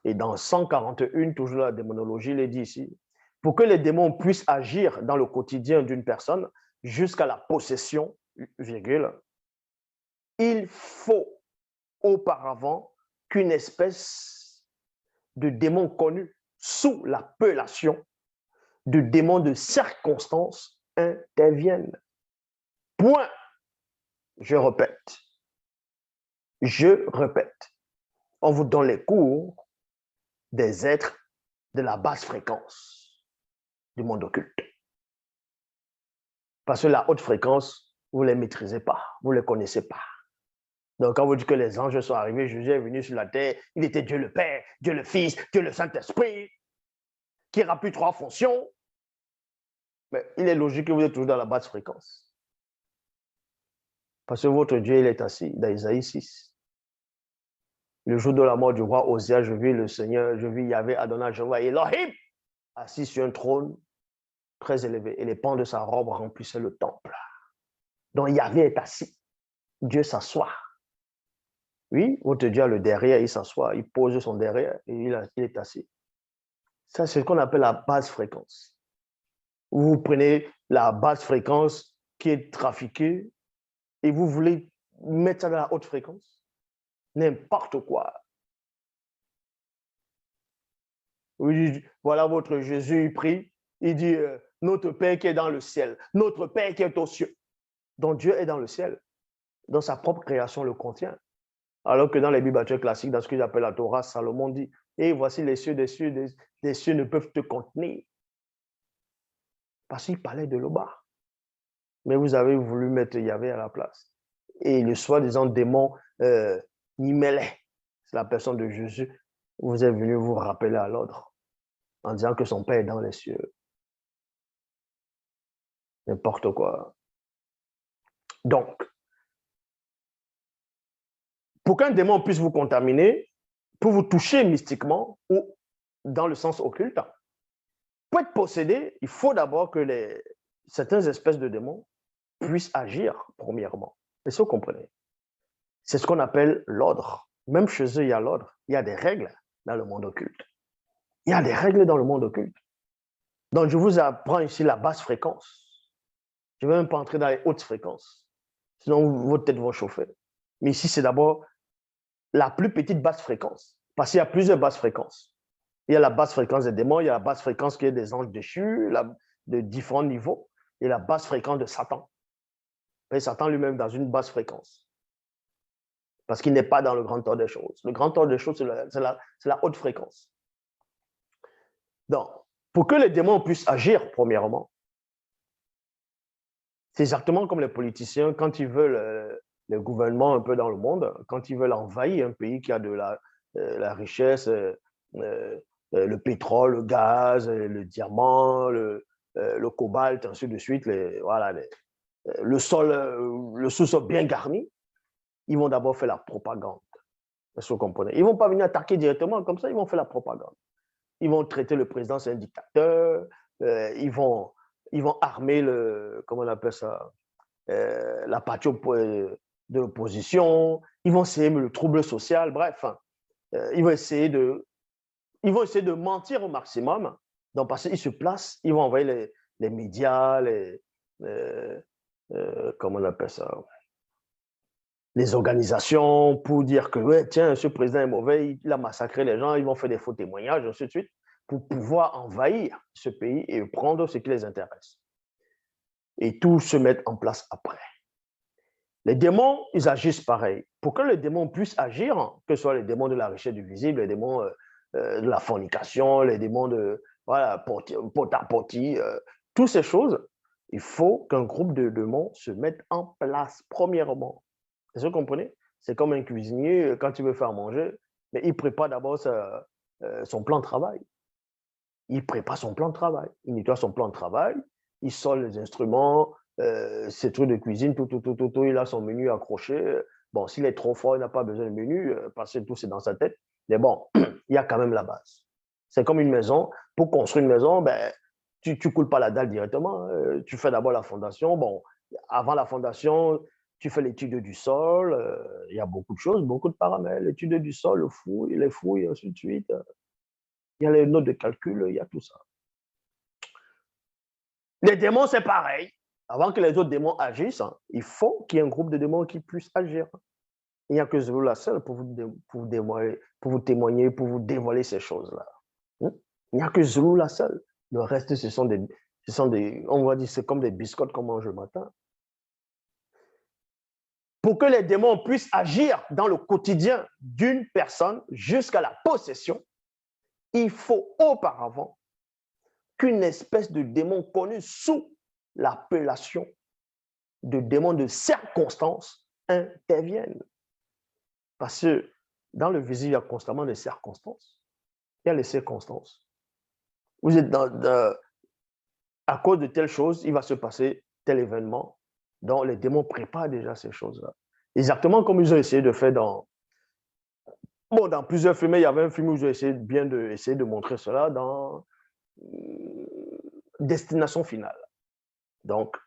Et dans 141, toujours la démonologie, il est dit ici, pour que les démons puissent agir dans le quotidien d'une personne jusqu'à la possession, virgule, il faut auparavant qu'une espèce de démon connu sous l'appellation de démon de circonstance intervienne. Point. Je répète. On vous donne les cours des êtres de la basse fréquence du monde occulte. Parce que la haute fréquence, vous ne les maîtrisez pas, vous ne les connaissez pas. Donc, quand vous dites que les anges sont arrivés, Jésus est venu sur la terre, il était Dieu le Père, Dieu le Fils, Dieu le Saint-Esprit, qui remplit 3 fonctions. Mais il est logique que vous êtes toujours dans la basse fréquence. Parce que votre Dieu, il est assis dans Isaïe 6. Le jour de la mort du roi Osia, je vis le Seigneur, je vis Yahvé Adonai, je vois Elohim, assis sur un trône très élevé. Et les pans de sa robe remplissaient le temple. Donc Yahvé est assis. Dieu s'assoit. Oui, votre Dieu a le derrière, il s'assoit, il pose son derrière et il est assis. Ça, c'est ce qu'on appelle la basse fréquence. Vous prenez la basse fréquence qui est trafiquée et vous voulez mettre ça dans la haute fréquence. N'importe quoi. Oui, voilà votre Jésus, il prie, il dit, notre Père qui est dans le ciel, notre Père qui est aux cieux. Donc Dieu est dans le ciel. Donc sa propre création le contient. Alors que dans les Bibles classiques, dans ce qu'ils appellent la Torah, Salomon dit, et voici les cieux des cieux ne peuvent te contenir. Parce qu'il parlait de l'Oba. Mais vous avez voulu mettre Yahvé à la place. Et le soi-disant démon Nimélé, c'est la personne de Jésus, vous est venu vous rappeler à l'ordre en disant que son Père est dans les cieux. N'importe quoi. Donc, pour qu'un démon puisse vous contaminer, pour vous toucher mystiquement ou dans le sens occulte, pour être possédé, il faut d'abord que certaines espèces de démons puissent agir, premièrement. Est-ce que vous comprenez? C'est ce qu'on appelle l'ordre. Même chez eux, il y a l'ordre. Il y a des règles dans le monde occulte. Il y a des règles dans le monde occulte. Donc, je vous apprends ici la basse fréquence. Je ne vais même pas entrer dans les hautes fréquences. Sinon, votre tête va chauffer. Mais ici, c'est d'abord la plus petite basse fréquence. Parce qu'il y a plusieurs basses fréquences. Il y a la basse fréquence des démons, il y a la basse fréquence qui est des anges déchus, de différents niveaux, et la basse fréquence de Satan. Et Satan lui-même dans une basse fréquence. Parce qu'il n'est pas dans le grand ordre des choses. Le grand ordre des choses, c'est la haute fréquence. Donc, pour que les démons puissent agir, premièrement, c'est exactement comme les politiciens, quand ils veulent le gouvernement un peu dans le monde, quand ils veulent envahir un pays qui a de la richesse, le pétrole, le gaz, le diamant, le cobalt, ainsi de suite, le sous-sol bien garni, ils vont d'abord faire la propagande. Est-ce que vous comprenez? Ils ne vont pas venir attaquer directement comme ça, ils vont faire la propagande. Ils vont traiter le président, c'est un dictateur, ils vont armer comment on appelle ça, la partie de l'opposition, ils vont essayer le trouble social, bref, ils vont essayer de mentir au maximum. Donc, parce qu'ils se placent, ils vont envoyer les médias, comment on appelle ça, les organisations pour dire que, ouais, tiens, ce président est mauvais, il a massacré les gens, ils vont faire des faux témoignages, ainsi de suite, pour pouvoir envahir ce pays et prendre ce qui les intéresse. Et tout se met en place après. Les démons, ils agissent pareil. Pour que les démons puissent agir, que ce soit les démons de la richesse du visible, les démons de la fornication, les démons de pota-poti, toutes ces choses, il faut qu'un groupe de démons se mette en place premièrement. Est-ce que vous comprenez? C'est comme un cuisinier, quand il veut faire manger, mais il prépare d'abord son plan de travail. Il prépare son plan de travail. Il nettoie son plan de travail, il sort les instruments, ses trucs de cuisine, tout, il a son menu accroché. Bon, s'il est trop fort, il n'a pas besoin de menu, parce que tout c'est dans sa tête. Mais bon, il y a quand même la base. C'est comme une maison. Pour construire une maison, ben, tu ne coules pas la dalle directement. Tu fais d'abord la fondation. Bon, avant la fondation, tu fais l'étude du sol. Il y a beaucoup de choses, beaucoup de paramètres. L'étude du sol, les fouilles, ainsi de suite. Il y a les notes de calcul, il y a tout ça. Les démons, c'est pareil. Avant que les autres démons agissent, il faut qu'il y ait un groupe de démons qui puisse agir. Il n'y a que vous la seule pour vous témoigner, pour vous dévoiler ces choses-là. Il n'y a que Zulu la seule. Le reste, ce sont des, on va dire, c'est comme des biscottes qu'on mange le matin. Pour que les démons puissent agir dans le quotidien d'une personne jusqu'à la possession, il faut auparavant qu'une espèce de démon connu sous l'appellation de démon de circonstance intervienne. Parce que dans le visible, il y a constamment des circonstances. Il y a les circonstances. Vous êtes à cause de telle chose, il va se passer tel événement. Donc, les démons préparent déjà ces choses-là. Exactement comme ils ont essayé de faire dans plusieurs films. Il y avait un film où ils ont essayé de montrer cela dans Destination Finale. Donc,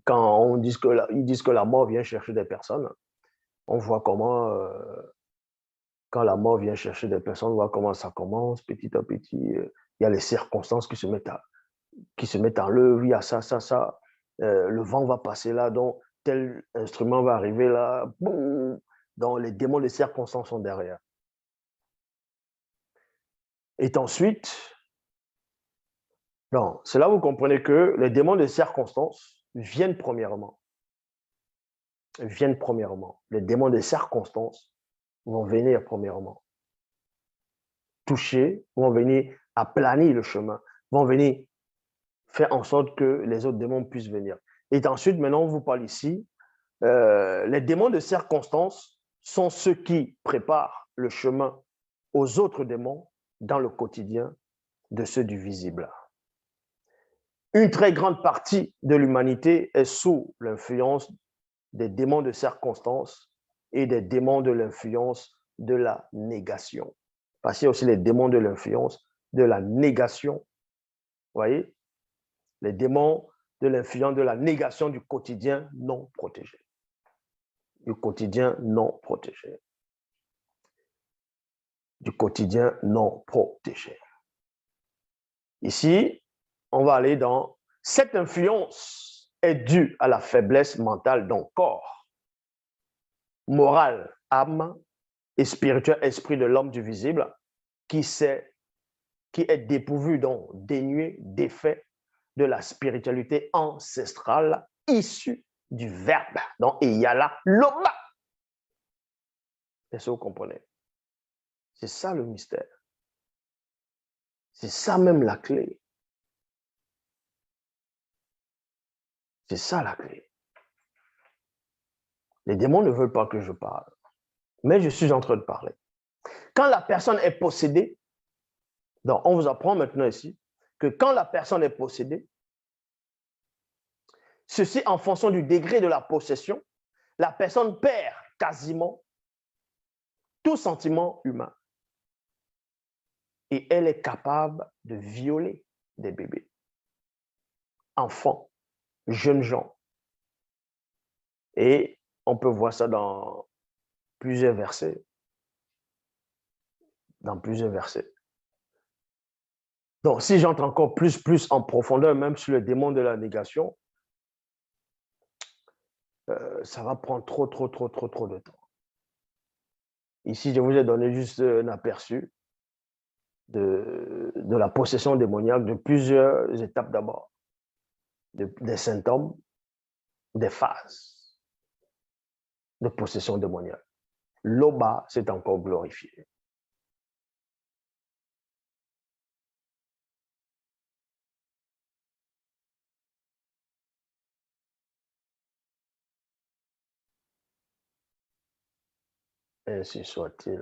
quand ils disent que la mort vient chercher des personnes, on voit comment, quand la mort vient chercher des personnes, on voit comment ça commence petit à petit. Il y a les circonstances qui se mettent en œuvre, il y a ça. Le vent va passer là, donc tel instrument va arriver là. Boum, donc les démons des circonstances sont derrière. Et ensuite, c'est là où vous comprenez que les démons des circonstances viennent premièrement. Les démons des circonstances vont venir premièrement. Toucher, vont venir aplanir le chemin, vont venir faire en sorte que les autres démons puissent venir. Et ensuite, maintenant, on vous parle ici, les démons de circonstance sont ceux qui préparent le chemin aux autres démons dans le quotidien de ceux du visible. Une très grande partie de l'humanité est sous l'influence des démons de circonstance et des démons de l'influence de la négation. Parce qu'il y a aussi les démons de l'influence de la négation. Vous voyez? Les démons de l'influence de la négation du quotidien non protégé. Du quotidien non protégé. Du quotidien non protégé. Ici, on va aller dans cette influence est due à la faiblesse mentale d'un corps, morale, âme et spirituel, esprit de l'homme du visible, qui est dépourvu, donc dénué d'effet de la spiritualité ancestrale issue du verbe. Donc, il y a là l'Oba. Est-ce que vous comprenez? C'est ça le mystère. C'est ça même la clé. C'est ça la clé. Les démons ne veulent pas que je parle, mais je suis en train de parler. Quand la personne est possédée, donc on vous apprend maintenant ici que quand la personne est possédée, ceci en fonction du degré de la possession, la personne perd quasiment tout sentiment humain. Et elle est capable de violer des bébés, enfants, jeunes gens. Et on peut voir ça dans plusieurs versets. Dans plusieurs versets. Donc, si j'entre encore plus en profondeur, même sur le démon de la négation, ça va prendre trop de temps. Ici, je vous ai donné juste un aperçu de la possession démoniaque, de plusieurs étapes d'abord, des symptômes, des phases de possession démoniaque. L'Oba s'est encore glorifié. Ainsi soit-il.